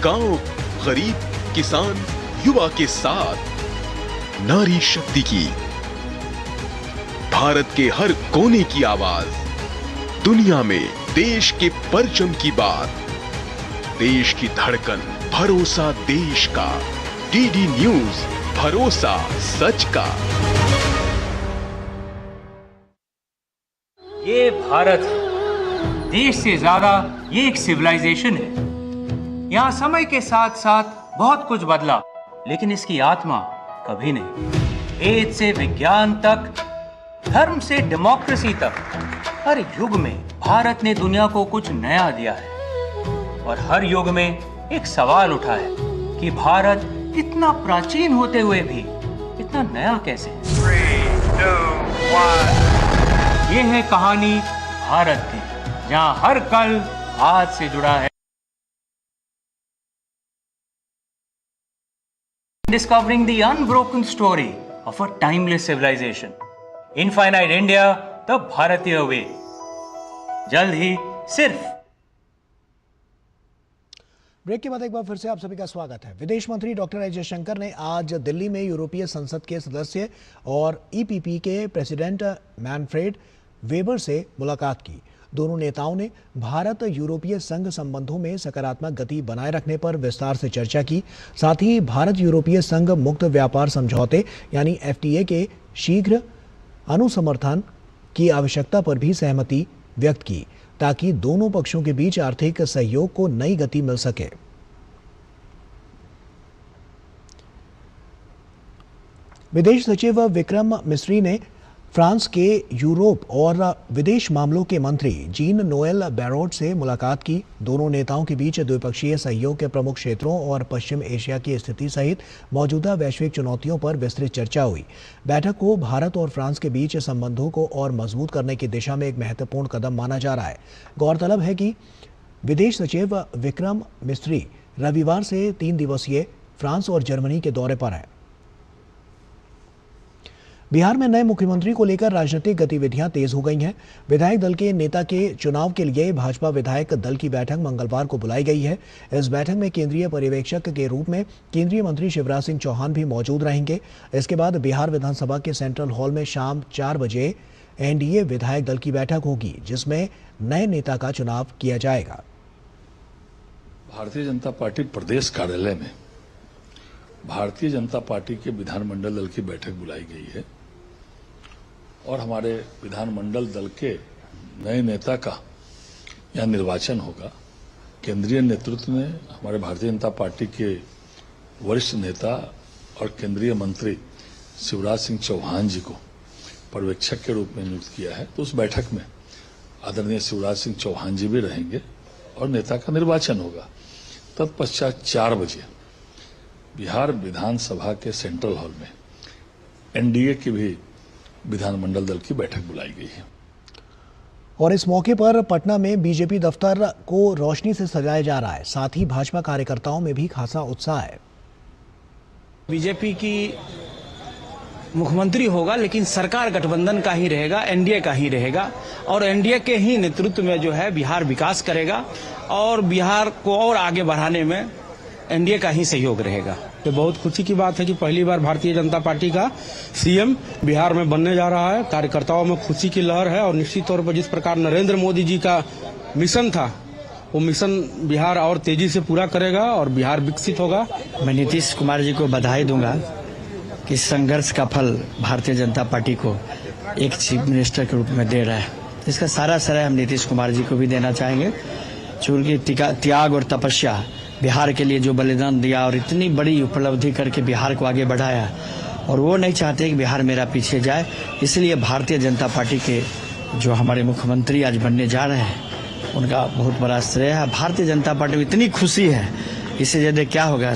गांव, गरीब, किसान, युवा के साथ नारी शक्ति की, भारत के हर कोने की आवाज, दुनिया में देश के परचम की बात, देश की धड़कन, भरोसा देश का। डीडी न्यूज, भरोसा सच का। ये भारत है, देश से ज्यादा ये एक सिविलाइजेशन है। यहाँ समय के साथ साथ बहुत कुछ बदला, लेकिन इसकी आत्मा कभी नहीं। वेद से विज्ञान तक, धर्म से डेमोक्रेसी तक, हर युग में भारत ने दुनिया को कुछ नया दिया है। और हर युग में एक सवाल उठा है कि भारत इतना प्राचीन होते हुए भी इतना नया कैसे है। 3, 2, 1। ये है कहानी भारत की, जहां हर कल आज से जुड़ा है। Discovering the unbroken story of a timeless civilization. Infinite India, the भारतीय वे। जल्द ही सिर्फ। ब्रेक के बाद एक बार फिर से आप सभी का स्वागत है। विदेश मंत्री डॉक्टर एस जयशंकर ने आज दिल्ली में यूरोपीय संसद के सदस्य और ईपीपी के प्रेसिडेंट मैनफ्रेड वेबर से मुलाकात की। दोनों नेताओं ने भारत यूरोपीय संघ संबंधों में सकारात्मक गति बनाए रखने पर विस्तार से चर्चा की। साथ ही भारत यूरोपीय संघ मुक्त व्यापार समझौते यानी एफटीए के शीघ्र अनुसमर्थन की आवश्यकता पर भी सहमति व्यक्त की, ताकि दोनों पक्षों के बीच आर्थिक सहयोग को नई गति मिल सके। विदेश सचिव विक्रम मिस्री ने फ्रांस के यूरोप और विदेश मामलों के मंत्री जीन नोएल बैरोट से मुलाकात की। दोनों नेताओं के बीच द्विपक्षीय सहयोग के प्रमुख क्षेत्रों और पश्चिम एशिया की स्थिति सहित मौजूदा वैश्विक चुनौतियों पर विस्तृत चर्चा हुई। बैठक को भारत और फ्रांस के बीच संबंधों को और मजबूत करने की दिशा में एक महत्वपूर्ण कदम माना जा रहा है। गौरतलब है कि विदेश सचिव विक्रम मिस्री रविवार से 3 दिवसीय फ्रांस और जर्मनी के दौरे पर हैं। बिहार में नए मुख्यमंत्री को लेकर राजनीतिक गतिविधियां तेज हो गई हैं। विधायक दल के नेता के चुनाव के लिए भाजपा विधायक दल की बैठक मंगलवार को बुलाई गई है। इस बैठक में केंद्रीय पर्यवेक्षक के रूप में केंद्रीय मंत्री शिवराज सिंह चौहान भी मौजूद रहेंगे। इसके बाद बिहार विधानसभा के सेंट्रल हॉल में शाम 4 बजे एनडीए विधायक दल की बैठक होगी, जिसमें नए नेता का चुनाव किया जाएगा। भारतीय जनता पार्टी प्रदेश कार्यालय में भारतीय जनता पार्टी के विधानमंडल दल की बैठक बुलाई गई है और हमारे विधानमंडल दल के नए नेता का यहाँ निर्वाचन होगा। केंद्रीय नेतृत्व ने हमारे भारतीय जनता पार्टी के वरिष्ठ नेता और केंद्रीय मंत्री शिवराज सिंह चौहान जी को पर्यवेक्षक के रूप में नियुक्त किया है। तो उस बैठक में आदरणीय शिवराज सिंह चौहान जी भी रहेंगे और नेता का निर्वाचन होगा। तत्पश्चात 4 बजे बिहार विधानसभा के सेंट्रल हॉल में एनडीए की भी विधानमंडल दल की बैठक बुलाई गई है। और इस मौके पर पटना में बीजेपी दफ्तर को रोशनी से सजाया जा रहा है। साथ ही भाजपा कार्यकर्ताओं में भी खासा उत्साह है। बीजेपी की मुख्यमंत्री होगा, लेकिन सरकार गठबंधन का ही रहेगा, एनडीए का ही रहेगा और एनडीए के ही नेतृत्व में जो है बिहार विकास करेगा और बिहार को और आगे बढ़ाने में एनडीए का ही सहयोग रहेगा। तो बहुत खुशी की बात है कि पहली बार भारतीय जनता पार्टी का सीएम बिहार में बनने जा रहा है। कार्यकर्ताओं में खुशी की लहर है और निश्चित तौर पर जिस प्रकार नरेंद्र मोदी जी का मिशन था, वो मिशन बिहार और तेजी से पूरा करेगा और बिहार विकसित होगा। मैं नीतीश कुमार जी को बधाई दूंगा कि संघर्ष का फल भारतीय जनता पार्टी को एक चीफ मिनिस्टर के रूप में दे रहा है। इसका सारा श्रेय हम नीतीश कुमार जी को भी देना चाहेंगे। चूंकि त्याग और तपस्या बिहार के लिए जो बलिदान दिया और इतनी बड़ी उपलब्धि करके बिहार को आगे बढ़ाया, और वो नहीं चाहते कि बिहार मेरा पीछे जाए। इसलिए भारतीय जनता पार्टी के जो हमारे मुख्यमंत्री आज बनने जा रहे हैं, उनका बहुत बड़ा श्रेय है। भारतीय जनता पार्टी में इतनी खुशी है, इससे ज्यादा क्या होगा।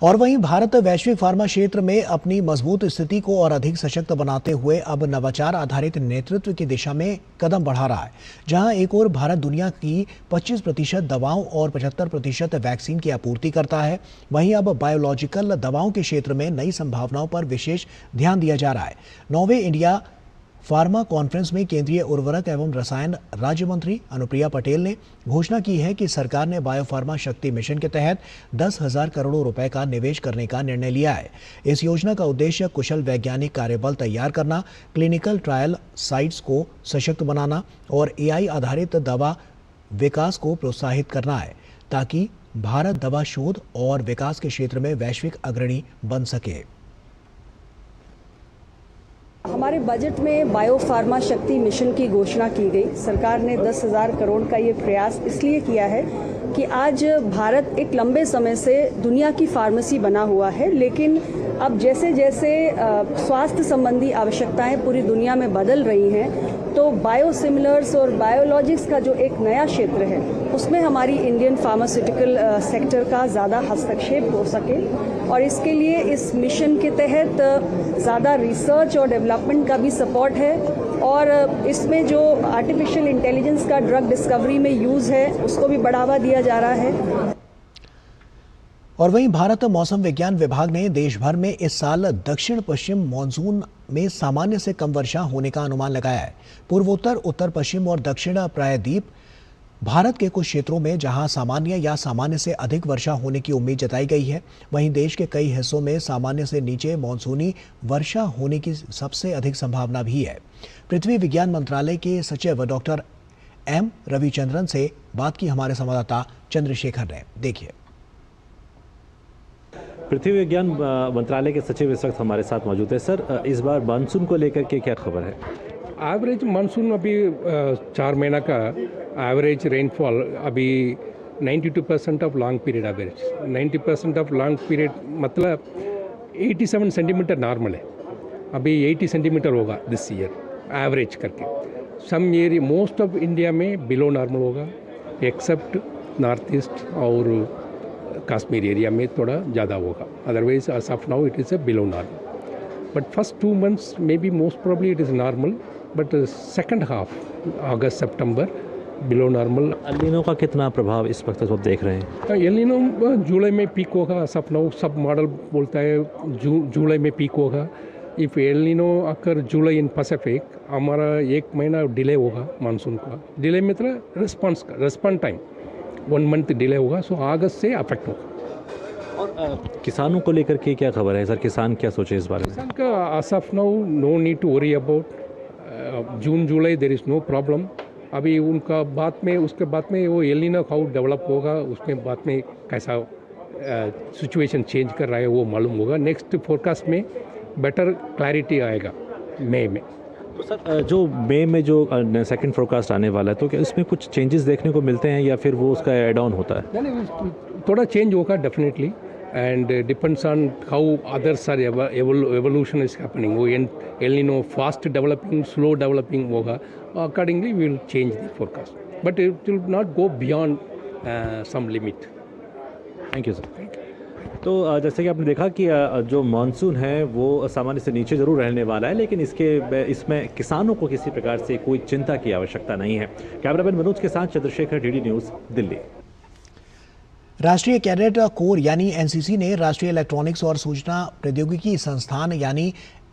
और वहीं भारत वैश्विक फार्मा क्षेत्र में अपनी मजबूत स्थिति को और अधिक सशक्त बनाते हुए अब नवाचार आधारित नेतृत्व की दिशा में कदम बढ़ा रहा है। जहां एक ओर भारत दुनिया की 25% दवाओं और 75% वैक्सीन की आपूर्ति करता है, वहीं अब बायोलॉजिकल दवाओं के क्षेत्र में नई संभावनाओं पर विशेष ध्यान दिया जा रहा है। 9वें इंडिया फार्मा कॉन्फ्रेंस में केंद्रीय उर्वरक एवं रसायन राज्य मंत्री अनुप्रिया पटेल ने घोषणा की है कि सरकार ने बायोफार्मा शक्ति मिशन के तहत 10,000 करोड़ रुपए का निवेश करने का निर्णय लिया है। इस योजना का उद्देश्य कुशल वैज्ञानिक कार्यबल तैयार करना, क्लिनिकल ट्रायल साइट्स को सशक्त बनाना और AI आधारित दवा विकास को प्रोत्साहित करना है, ताकि भारत दवा शोध और विकास के क्षेत्र में वैश्विक अग्रणी बन सके। हमारे बजट में बायोफार्मा शक्ति मिशन की घोषणा की गई। सरकार ने 10,000 करोड़ का ये प्रयास इसलिए किया है कि आज भारत एक लंबे समय से दुनिया की फार्मेसी बना हुआ है, लेकिन अब जैसे जैसे स्वास्थ्य संबंधी आवश्यकताएं पूरी दुनिया में बदल रही हैं, तो बायोसिमिलर्स और बायोलॉजिक्स का जो एक नया क्षेत्र है, उसमें हमारी इंडियन फार्मास्यूटिकल सेक्टर का ज़्यादा हस्तक्षेप हो सके, और इसके लिए इस मिशन के तहत ज़्यादा रिसर्च और डेवलपमेंट का भी सपोर्ट है, और इसमें जो आर्टिफिशियल इंटेलिजेंस का ड्रग डिस्कवरी में यूज़ है, उसको भी बढ़ावा दिया जा रहा है। और वहीं भारत मौसम विज्ञान विभाग ने देश भर में इस साल दक्षिण पश्चिम मानसून में सामान्य से कम वर्षा होने का अनुमान लगाया है। पूर्वोत्तर, उत्तर पश्चिम और दक्षिण प्रायद्वीप भारत के कुछ क्षेत्रों में जहां सामान्य या सामान्य से अधिक वर्षा होने की उम्मीद जताई गई है, वहीं देश के कई हिस्सों में सामान्य से नीचे मानसूनी वर्षा होने की सबसे अधिक संभावना भी है। पृथ्वी विज्ञान मंत्रालय के सचिव डॉक्टर M रविचंद्रन से बात की हमारे संवाददाता चंद्रशेखर ने। देखिए। पृथ्वी विज्ञान मंत्रालय के सचिव इस वक्त हमारे साथ मौजूद है। सर, इस बार मानसून को लेकर के क्या खबर है? एवरेज मानसून अभी 4 महीना का एवरेज रेनफॉल अभी 92% of long period average, 90% of long period मतलब 87 सेंटीमीटर नॉर्मल है। अभी 80 सेंटीमीटर होगा दिस ईयर एवरेज करके। Some area most of India में बिलो नॉर्मल होगा, एक्सेप्ट नॉर्थ ईस्ट और कश्मीर एरिया में थोड़ा ज़्यादा होगा। Otherwise as of now it is a below normal, but first 2 months may be most probably it is normal, but second half अगस्त सितंबर below normal. El Nino का कितना प्रभाव इस वक्त आप देख रहे हैं? एल नीनो जुलाई में पीक होगा, एज ऑफ नाउ सब मॉडल बोलता है जुलाई में पीक होगा। If El Nino occur July in Pacific, हमारा 1 महीना डिले होगा मानसून का। डिले मतलब रिस्पॉन्स टाइम 1 month डिले होगा, सो अगस्त से अफेक्ट होगा। और किसानों को लेकर के क्या खबर है सर? किसान क्या सोचे इस बारे में? किसान का as of now no need to worry about. जून जुलाई देयर इज़ नो प्रॉब्लम। अभी उनका बाद में उसके बाद में वो एल नीनो हाउ डेवलप होगा, उसमें बाद में कैसा सिचुएशन चेंज कर रहा है वो मालूम होगा। नेक्स्ट फोरकास्ट में बेटर क्लैरिटी आएगा मई में। तो सर, जो मई में जो सेकंड फोरकास्ट आने वाला है, तो क्या इसमें कुछ चेंजेस देखने को मिलते हैं या फिर वो उसका एड ऑन होता है? नहीं, थोड़ा चेंज होगा definitely, and depends on how others are evolution is happening. वो El Nino fast developing, slow developing होगा, accordingly we will change the forecast, but it will not go beyond some limit. Thank you sir. तो जैसे कि आपने देखा कि जो monsoon है वो सामान्य से नीचे ज़रूर रहने वाला है, लेकिन इसमें किसानों को किसी प्रकार से कोई चिंता की आवश्यकता नहीं है। कैमरामैन मनोज के साथ चंद्रशेखर, DD न्यूज़, दिल्ली। राष्ट्रीय कैडेट कोर यानी NCC ने राष्ट्रीय इलेक्ट्रॉनिक्स और सूचना प्रौद्योगिकी संस्थान यानी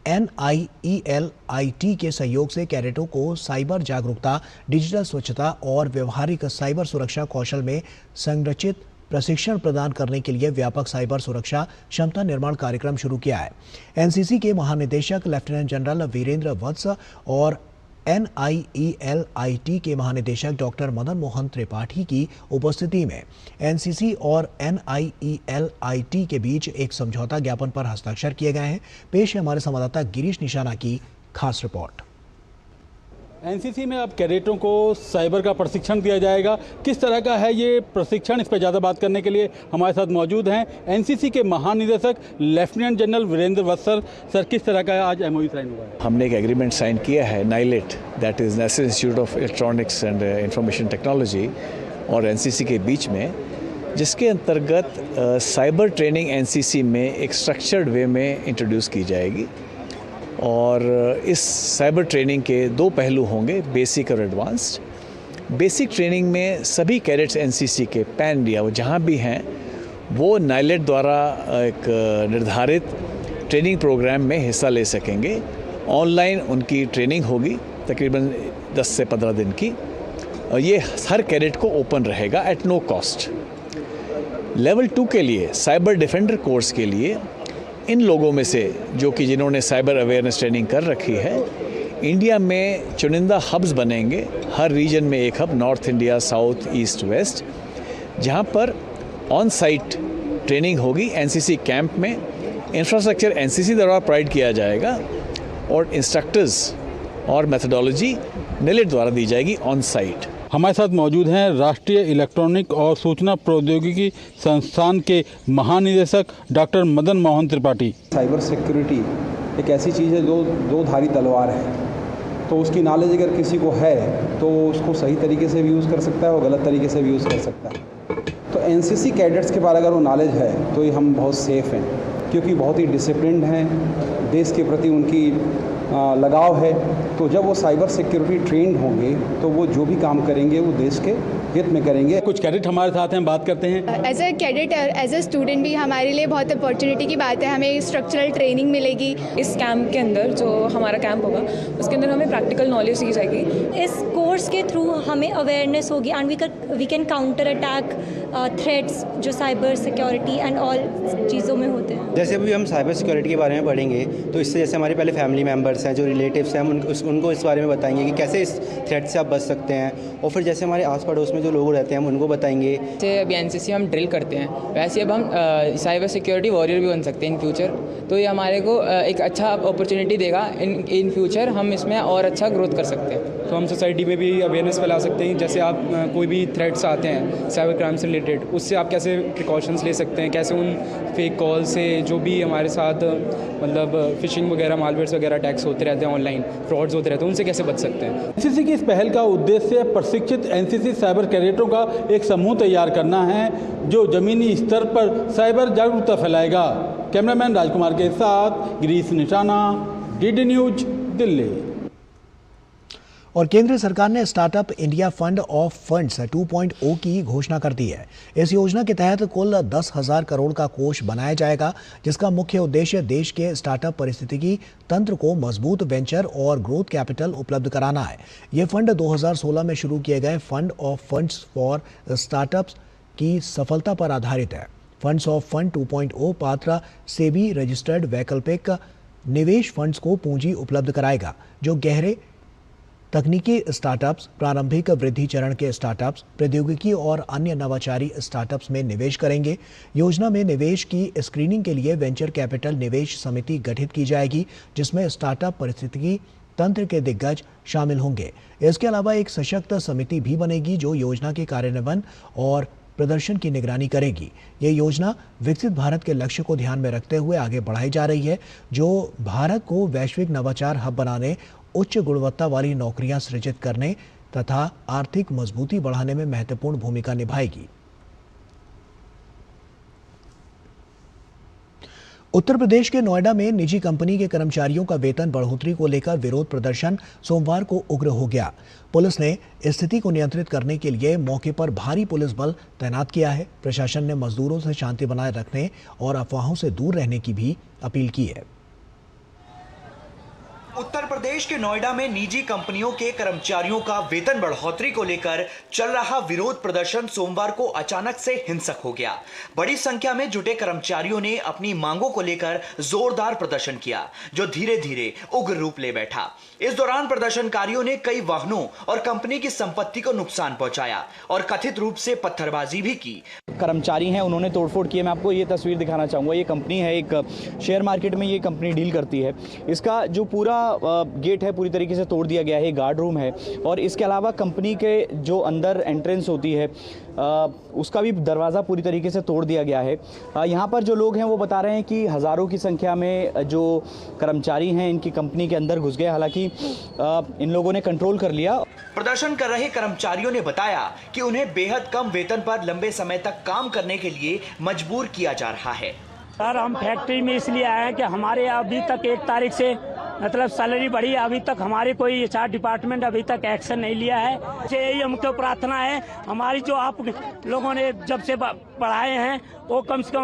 NIELIT के सहयोग से कैडेटों को साइबर जागरूकता, डिजिटल स्वच्छता और व्यवहारिक साइबर सुरक्षा कौशल में संरचित प्रशिक्षण प्रदान करने के लिए व्यापक साइबर सुरक्षा क्षमता निर्माण कार्यक्रम शुरू किया है। NCC के महानिदेशक लेफ्टिनेंट जनरल वीरेंद्र वत्स और NIELIT के महानिदेशक डॉक्टर मदन मोहन त्रिपाठी की उपस्थिति में NCC और NIELIT के बीच एक समझौता ज्ञापन पर हस्ताक्षर किए गए हैं। पेश है हमारे संवाददाता गिरीश निशाना की खास रिपोर्ट। NCC में अब कैडेटों को साइबर का प्रशिक्षण दिया जाएगा। किस तरह का है ये प्रशिक्षण, इस पर ज़्यादा बात करने के लिए हमारे साथ मौजूद हैं NCC के महानिदेशक लेफ्टिनेंट जनरल वीरेंद्र वत्स। सर, किस तरह का आज MOU साइन हुआ है? हमने एक एग्रीमेंट साइन किया है NIELIT, that is national institute of electronics and information technology और NCC के बीच में, जिसके अंतर्गत साइबर ट्रेनिंग एनसीसी में एक स्ट्रक्चर्ड वे में इंट्रोड्यूस की जाएगी। और इस साइबर ट्रेनिंग के 2 पहलू होंगे, बेसिक और एडवांस्ड। बेसिक ट्रेनिंग में सभी कैडेट्स एनसीसी के पैन इंडिया वो जहाँ भी हैं वो नाइलेट द्वारा एक निर्धारित ट्रेनिंग प्रोग्राम में हिस्सा ले सकेंगे। ऑनलाइन उनकी ट्रेनिंग होगी तकरीबन 10 से 15 दिन की, और ये हर कैडेट को ओपन रहेगा एट नो कॉस्ट। लेवल 2 के लिए साइबर डिफेंडर कोर्स के लिए इन लोगों में से जिन्होंने साइबर अवेयरनेस ट्रेनिंग कर रखी है, इंडिया में चुनिंदा हब्स बनेंगे, हर रीजन में एक hub, north India, south, east, west, जहां पर ऑन साइट ट्रेनिंग होगी एनसीसी कैंप में। इंफ्रास्ट्रक्चर एनसीसी द्वारा प्रोवाइड किया जाएगा और इंस्ट्रक्टर्स और मेथडोलॉजी नाइलेट द्वारा दी जाएगी ऑन साइट। हमारे साथ मौजूद हैं राष्ट्रीय इलेक्ट्रॉनिक और सूचना प्रौद्योगिकी संस्थान के महानिदेशक doctor Madan Mohan Tripathi. Cyber security एक ऐसी चीज़ है जो 2 धारी तलवार है, तो उसकी नॉलेज अगर किसी को है तो उसको सही तरीके से भी यूज़ कर सकता है और गलत तरीके से भी यूज़ कर सकता है। तो एनसीसी कैडेट्स के बारे अगर वो नॉलेज है तो ये हम बहुत सेफ़ हैं, क्योंकि बहुत ही डिसिप्लिन्ड हैं, देश के प्रति उनकी लगाव है। तो जब वो साइबर सिक्योरिटी ट्रेंड होंगे तो वो जो भी काम करेंगे वो देश के हित में करेंगे। कुछ कैडेट हमारे साथ हैं, बात करते हैं। As a cadet as a student भी हमारे लिए बहुत अपॉर्चुनिटी की बात है, हमें स्ट्रक्चरल ट्रेनिंग मिलेगी। इस कैंप के अंदर जो हमारा कैंप होगा उसके अंदर हमें प्रैक्टिकल नॉलेज दी जाएगी। इस कोर्स के थ्रू हमें अवेयरनेस होगी and we can counter attack threats जो साइबर सिक्योरिटी एंड ऑल चीज़ों में होते हैं। जैसे अभी हम साइबर सिक्योरिटी के बारे में पढ़ेंगे तो इससे जैसे हमारे पहले फैमिली मेम्बर्स हैं, जो रिलेटिव्स हैं, हम उनको इस बारे में बताएंगे कि कैसे इस थ्रेट से आप बच सकते हैं, और फिर जैसे हमारे आस पड़ोस में जो लोग रहते हैं हम उनको बताएंगे। जैसे अभी एनसीसी हम ड्रिल करते हैं, वैसे अब हम साइबर सिक्योरिटी वॉरियर भी बन सकते हैं इन फ्यूचर। तो ये हमारे को एक अच्छा अपॉर्चुनिटी देगा, इन फ्यूचर हम इसमें और अच्छा ग्रोथ कर सकते हैं। तो हम सोसाइटी में भी अवेयरनेस फैला सकते हैं, जैसे आप कोई भी थ्रेट्स आते हैं साइबर क्राइम से रिलेटेड, उससे आप कैसे प्रिकॉशंस ले सकते हैं, कैसे उन फेक कॉल से जो भी हमारे साथ मतलब फिशिंग वगैरह, मालवेयर्स वगैरह अटैक्स होते रहते हैं, ऑनलाइन फ्रॉड्स होते रहते हैं, उनसे कैसे बच सकते हैं। एनसीसी की इस पहल का उद्देश्य प्रशिक्षित एनसीसी साइबर कैडेटों का एक समूह तैयार करना है जो जमीनी स्तर पर साइबर जागरूकता फैलाएगा। कैमरामैन राजकुमार के साथ गिरीश निशाना, डीडी न्यूज, दिल्ली। और केंद्र सरकार ने startup India fund of funds 2.0 की घोषणा कर दी है। इस योजना के तहत कुल 10,000 करोड़ का कोष बनाया जाएगा, जिसका मुख्य उद्देश्य देश के स्टार्टअप पारिस्थितिकी तंत्र को मजबूत वेंचर और ग्रोथ कैपिटल उपलब्ध कराना है। ये फंड 2016 में शुरू किए गए fund of funds for startups की सफलता पर आधारित है। फंड्स ऑफ फंड 2.0 पात्र सेबी रजिस्टर्ड वैकल्पिक निवेश फंड्स को पूंजी उपलब्ध कराएगा, जो गहरे तकनीकी स्टार्टअप्स, प्रारंभिक वृद्धि चरण के स्टार्टअप्स, प्रौद्योगिकी और अन्य नवाचारी स्टार्टअप्स में निवेश करेंगे। योजना में निवेश की स्क्रीनिंग के लिए वेंचर कैपिटल निवेश समिति गठित की जाएगी, जिसमें स्टार्टअप पारिस्थितिकी तंत्र के दिग्गज शामिल होंगे। इसके अलावा एक सशक्त समिति भी बनेगी जो योजना के कार्यान्वयन और प्रदर्शन की निगरानी करेगी। ये योजना विकसित भारत के लक्ष्य को ध्यान में रखते हुए आगे बढ़ाई जा रही है, जो भारत को वैश्विक नवाचार हब बनाने, उच्च गुणवत्ता वाली नौकरियां सृजित करने तथा आर्थिक मजबूती बढ़ाने में महत्वपूर्ण भूमिका निभाएगी। उत्तर प्रदेश के नोएडा में निजी कंपनी के कर्मचारियों का वेतन बढ़ोतरी को लेकर विरोध प्रदर्शन सोमवार को उग्र हो गया। पुलिस ने स्थिति को नियंत्रित करने के लिए मौके पर भारी पुलिस बल तैनात किया है। प्रशासन ने मजदूरों से शांति बनाए रखने और अफवाहों से दूर रहने की भी अपील की है। उत्तर प्रदेश के नोएडा में निजी कंपनियों के कर्मचारियों का वेतन बढ़ोतरी को लेकर चल रहा विरोध प्रदर्शन सोमवार को अचानक से हिंसक हो गया। बड़ी संख्या में जुटे कर्मचारियों ने अपनी मांगों को लेकर जोरदार प्रदर्शन किया, जो धीरे धीरे उग्र रूप ले बैठा। इस दौरान प्रदर्शनकारियों ने कई वाहनों और कंपनी की संपत्ति को नुकसान पहुंचाया और कथित रूप से पत्थरबाजी भी की। कर्मचारी हैं, उन्होंने तोड़फोड़ की है। मैं आपको ये तस्वीर दिखाना चाहूँगा। ये कंपनी है, एक शेयर मार्केट में ये कंपनी डील करती है। इसका जो पूरा गेट है पूरी तरीके से तोड़ दिया गया है, गार्ड रूम है, और इसके अलावा कंपनी के जो अंदर एंट्रेंस होती है उसका भी दरवाज़ा पूरी तरीके से तोड़ दिया गया है। यहाँ पर जो लोग हैं वो बता रहे हैं कि हज़ारों की संख्या में जो कर्मचारी हैं इनकी कंपनी के अंदर घुस गए, हालांकि इन लोगों ने कंट्रोल कर लिया। प्रदर्शन कर रहे कर्मचारियों ने बताया कि उन्हें बेहद कम वेतन पर लंबे समय तक काम करने के लिए मजबूर किया जा रहा है। सर, हम फैक्ट्री में इसलिए आए हैं कि हमारे अभी तक 1 तारीख से मतलब सैलरी बढ़ी, अभी तक हमारी कोई HR डिपार्टमेंट अभी तक एक्शन नहीं लिया है। यही हमको प्रार्थना है, हमारी जो आप लोगों ने जब से बढ़ाए हैं वो कम से कम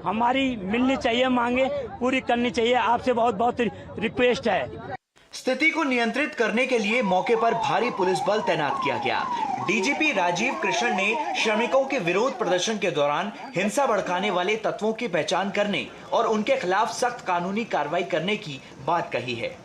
हमारी मिलनी चाहिए, मांगे पूरी करनी चाहिए। आपसे बहुत बहुत रिक्वेस्ट है। स्थिति को नियंत्रित करने के लिए मौके पर भारी पुलिस बल तैनात किया गया। डीजीपी राजीव कृष्ण ने श्रमिकों के विरोध प्रदर्शन के दौरान हिंसा भड़काने वाले तत्वों की पहचान करने और उनके खिलाफ सख्त कानूनी कार्रवाई करने की बात कही है।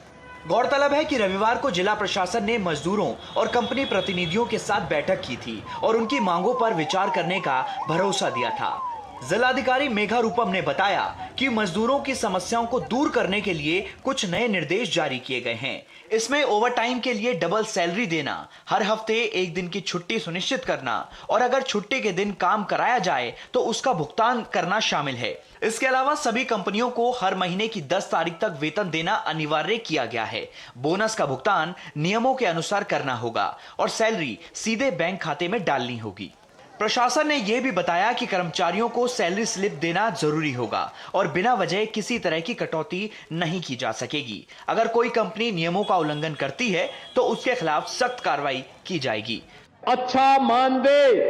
गौरतलब है कि रविवार को जिला प्रशासन ने मजदूरों और कंपनी प्रतिनिधियों के साथ बैठक की थी और उनकी मांगों पर विचार करने का भरोसा दिया था। जिलाधिकारी मेघा रूपम ने बताया कि मजदूरों की समस्याओं को दूर करने के लिए कुछ नए निर्देश जारी किए गए हैं। इसमें ओवरटाइम के लिए डबल सैलरी देना, हर हफ्ते 1 दिन की छुट्टी सुनिश्चित करना और अगर छुट्टी के दिन काम कराया जाए तो उसका भुगतान करना शामिल है। इसके अलावा सभी कंपनियों को हर महीने की 10 तारीख तक वेतन देना अनिवार्य किया गया है। बोनस का भुगतान नियमों के अनुसार करना होगा और सैलरी सीधे बैंक खाते में डालनी होगी। प्रशासन ने यह भी बताया कि कर्मचारियों को सैलरी स्लिप देना जरूरी होगा और बिना वजह किसी तरह की कटौती नहीं की जा सकेगी। अगर कोई कंपनी नियमों का उल्लंघन करती है तो उसके खिलाफ सख्त कार्रवाई की जाएगी। अच्छा मानदेय,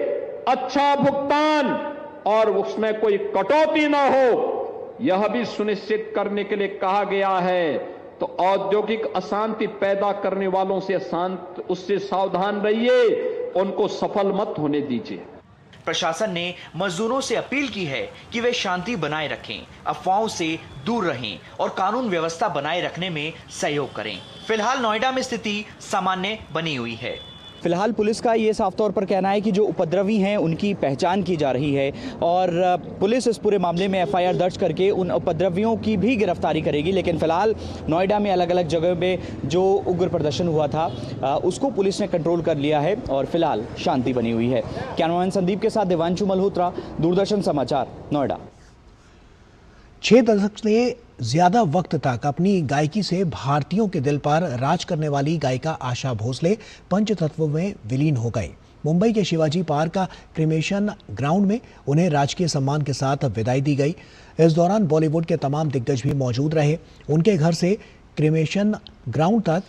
अच्छा भुगतान और उसमें कोई कटौती ना हो, यह भी सुनिश्चित करने के लिए कहा गया है। तो औद्योगिक अशांति पैदा करने वालों से उससे सावधान रहिए, उनको सफल मत होने दीजिए। प्रशासन ने मजदूरों से अपील की है कि वे शांति बनाए रखें, अफवाहों से दूर रहें और कानून व्यवस्था बनाए रखने में सहयोग करें। फिलहाल नोएडा में स्थिति सामान्य बनी हुई है। फिलहाल पुलिस का ये साफ तौर पर कहना है कि जो उपद्रवी हैं उनकी पहचान की जा रही है और पुलिस इस पूरे मामले में FIR दर्ज करके उन उपद्रवियों की भी गिरफ्तारी करेगी। लेकिन फिलहाल नोएडा में अलग अलग जगह में जो उग्र प्रदर्शन हुआ था उसको पुलिस ने कंट्रोल कर लिया है और फिलहाल शांति बनी हुई है। कैमरामैन संदीप के साथ देवांशु मल्होत्रा, दूरदर्शन समाचार, नोएडा। 6 दशक से ज्यादा वक्त तक अपनी गायकी से भारतीयों के दिल पर राज करने वाली गायिका आशा भोसले पंचतत्व में विलीन हो गई। मुंबई के शिवाजी पार्क का क्रिमेशन ग्राउंड में उन्हें राजकीय सम्मान के साथ विदाई दी गई। इस दौरान बॉलीवुड के तमाम दिग्गज भी मौजूद रहे। उनके घर से क्रिमेशन ग्राउंड तक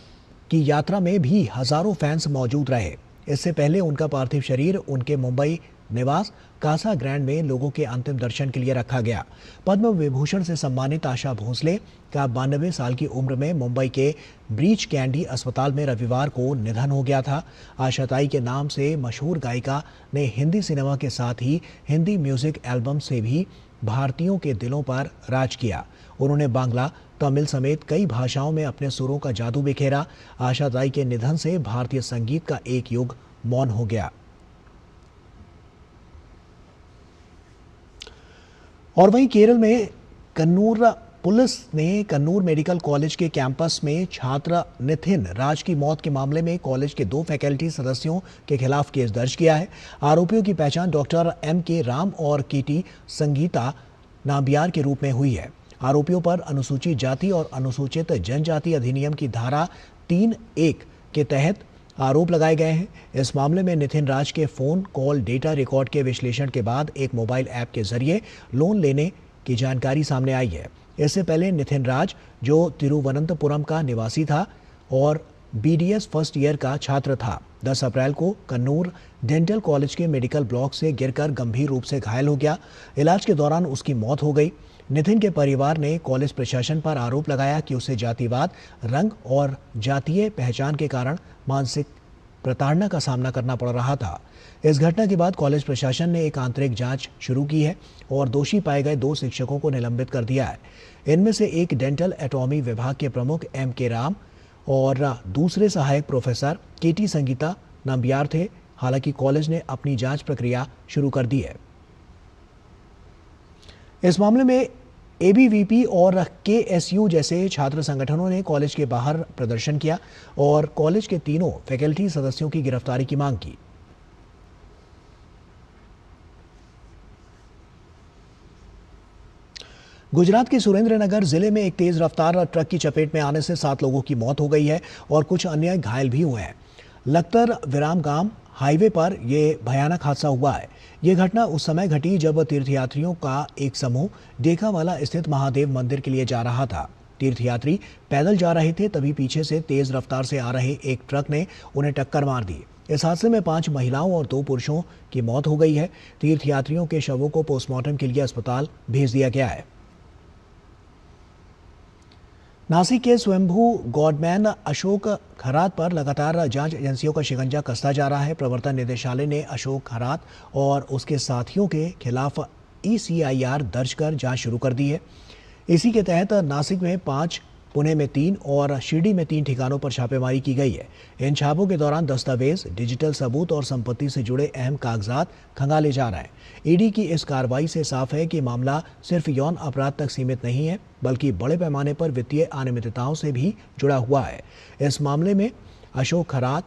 की यात्रा में भी हजारों फैंस मौजूद रहे। इससे पहले उनका पार्थिव शरीर उनके मुंबई निवास कासा ग्रैंड में लोगों के अंतिम दर्शन के लिए रखा गया। पद्म विभूषण से सम्मानित आशा भोसले का 92 साल की उम्र में मुंबई के ब्रीच कैंडी अस्पताल में रविवार को निधन हो गया था। आशाताई के नाम से मशहूर गायिका ने हिंदी सिनेमा के साथ ही हिंदी म्यूजिक एल्बम से भी भारतीयों के दिलों पर राज किया। उन्होंने बांग्ला, तमिल समेत कई भाषाओं में अपने सुरों का जादू बिखेरा। आशाताई के निधन से भारतीय संगीत का एक युग मौन हो गया। और वहीं केरल में पुलिस ने कन्नूर मेडिकल कॉलेज के कैंपस में छात्र नितिन राज की मौत के मामले में कॉलेज के 2 फैकल्टी सदस्यों के खिलाफ केस दर्ज किया है। आरोपियों की पहचान डॉक्टर M.K. राम और KT संगीता नाबियार के रूप में हुई है। आरोपियों पर अनुसूचित जाति और अनुसूचित जनजाति अधिनियम की धारा 3(1) के तहत आरोप लगाए गए हैं। इस मामले में नितिन राज के फोन कॉल डेटा रिकॉर्ड के विश्लेषण के बाद एक मोबाइल ऐप के जरिए लोन लेने की जानकारी सामने आई है। इससे पहले नितिन राज, जो तिरुवनंतपुरम का निवासी था और BDS फर्स्ट ईयर का छात्र था, 10 अप्रैल को कन्नूर डेंटल कॉलेज के मेडिकल ब्लॉक से गिरकर गंभीर रूप से घायल हो गया। इलाज के दौरान उसकी मौत हो गई। नितिन के परिवार ने कॉलेज प्रशासन पर आरोप लगाया कि उसे जातिवाद, रंग और जातीय पहचान के कारण मानसिक प्रताड़ना का सामना करना पड़ रहा था। इस घटना के बाद कॉलेज प्रशासन ने एक आंतरिक जांच शुरू की है और दोषी पाए गए 2 शिक्षकों को निलंबित कर दिया है। इनमें से एक डेंटल एटॉमी विभाग के प्रमुख M.K. राम और दूसरे सहायक प्रोफेसर KT संगीता नाबियार थे। हालांकि कॉलेज ने अपनी जांच प्रक्रिया शुरू कर दी है। इस मामले में एबीवीपी और केएसयू जैसे छात्र संगठनों ने कॉलेज के बाहर प्रदर्शन किया और कॉलेज के तीनों फैकल्टी सदस्यों की गिरफ्तारी की मांग की। गुजरात के सुरेंद्रनगर जिले में एक तेज रफ्तार ट्रक की चपेट में आने से 7 लोगों की मौत हो गई है और कुछ अन्य घायल भी हुए हैं। लखतर विराम गांव हाईवे पर यह भयानक हादसा हुआ है। ये घटना उस समय घटी जब तीर्थयात्रियों का एक समूह डेकावाला स्थित महादेव मंदिर के लिए जा रहा था। तीर्थयात्री पैदल जा रहे थे, तभी पीछे से तेज रफ्तार से आ रहे एक ट्रक ने उन्हें टक्कर मार दी। इस हादसे में 5 महिलाओं और 2 पुरुषों की मौत हो गई है। तीर्थयात्रियों के शवों को पोस्टमार्टम के लिए अस्पताल भेज दिया गया है। नासिक के स्वयंभू गॉडमैन अशोक खरात पर लगातार जांच एजेंसियों का शिकंजा कसता जा रहा है। प्रवर्तन निदेशालय ने अशोक खरात और उसके साथियों के खिलाफ ECIR दर्ज कर जांच शुरू कर दी है। इसी के तहत नासिक में 5, पुणे में 3 और शिरडी में 3 ठिकानों पर छापेमारी की गई है। इन छापों के दौरान दस्तावेज, डिजिटल सबूत और संपत्ति से जुड़े अहम कागजात खंगाले जा रहे हैं। ईडी की इस कार्रवाई से साफ है कि मामला सिर्फ यौन अपराध तक सीमित नहीं है, बल्कि बड़े पैमाने पर वित्तीय अनियमितताओं से भी जुड़ा हुआ है। इस मामले में अशोक खरात,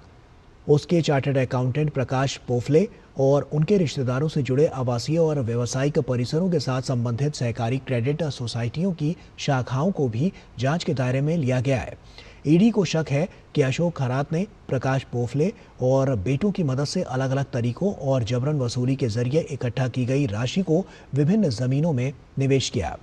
उसके चार्टर्ड अकाउंटेंट प्रकाश पोफले और उनके रिश्तेदारों से जुड़े आवासीय और व्यावसायिक परिसरों के साथ संबंधित सहकारी क्रेडिट सोसाइटियों की शाखाओं को भी जांच के दायरे में लिया गया है। ईडी को शक है कि अशोक खरात ने प्रकाश पोफले और बेटों की मदद से अलग अलग तरीकों और जबरन वसूली के जरिए इकट्ठा की गई राशि को विभिन्न जमीनों में निवेश किया।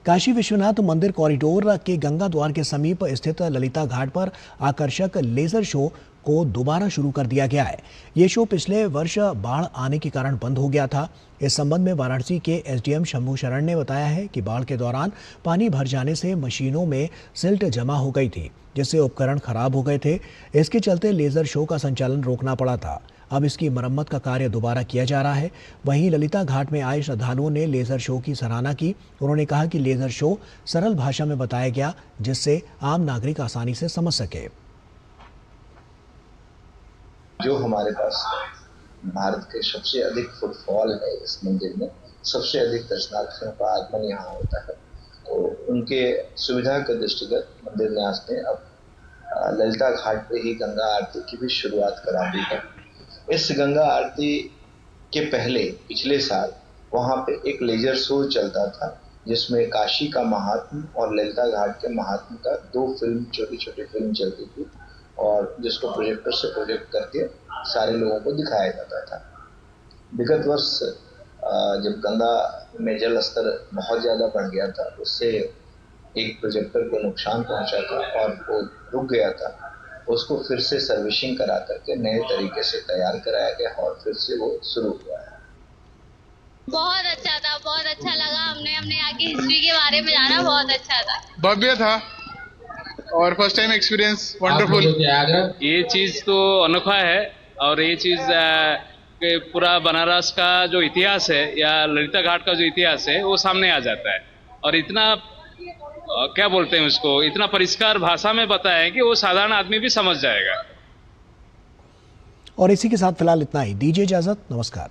काशी विश्वनाथ मंदिर कॉरिडोर के गंगा द्वार के समीप स्थित ललिता घाट पर आकर्षक लेजर शो को दोबारा शुरू कर दिया गया है। ये शो पिछले वर्ष बाढ़ आने के कारण बंद हो गया था। इस संबंध में वाराणसी के SDM शंभू शरण ने बताया है कि बाढ़ के दौरान पानी भर जाने से मशीनों में सिल्ट जमा हो गई थी, जिससे उपकरण खराब हो गए थे। इसके चलते लेजर शो का संचालन रोकना पड़ा था। अब इसकी मरम्मत का कार्य दोबारा किया जा रहा है। वहीं ललिता घाट में आए श्रद्धालुओं ने लेजर शो की सराहना की। उन्होंने कहा कि लेजर शो सरल भाषा में बताया गया, जिससे आम नागरिक आसानी से समझ सके। जो हमारे पास भारत के सबसे अधिक फुटफॉल है इस मंदिर में, सबसे अधिक दर्शनार्थियों का आगमन यहाँ होता है, तो उनके सुविधा के दृष्टिगत मंदिर न्यास ने अब ललिता घाट पे ही गंगा आरती की भी शुरुआत करा दी है। इस गंगा आरती के पहले पिछले साल वहाँ पे एक लेजर शो चलता था, जिसमें काशी का महात्म और ललिता घाट के महात्म का 2 फिल्म, छोटी छोटी फिल्म चलती थी और जिसको प्रोजेक्टर से प्रोजेक्ट करके सारे लोगों को दिखाया जाता था। विगत वर्ष जब गंगा में जल स्तर बहुत ज़्यादा बढ़ गया था, उससे एक प्रोजेक्टर को नुकसान पहुंचा था और वो रुक गया था। उसको फिर से सर्विसिंग करा करके नए तरीके से तैयार कराया गया और फिर से वो शुरू हुआ है। बहुत अच्छा था, बहुत अच्छा लगा। हमने यहाँ की हिस्ट्री के बारे में जाना, बहुत अच्छा था। भव्य था और फर्स्ट टाइम एक्सपीरियंस वंडरफुल। ये चीज़ तो अनोखा है और ये चीज़ पूरा बनारस का जो इतिहास है या ललिता घाट का जो इतिहास है वो सामने आ जाता है और इतना क्या बोलते हैं उसको, इतना परिष्कार भाषा में बताया है कि वो साधारण आदमी भी समझ जाएगा। और इसी के साथ फिलहाल इतना ही। दीजिए इजाजत, नमस्कार।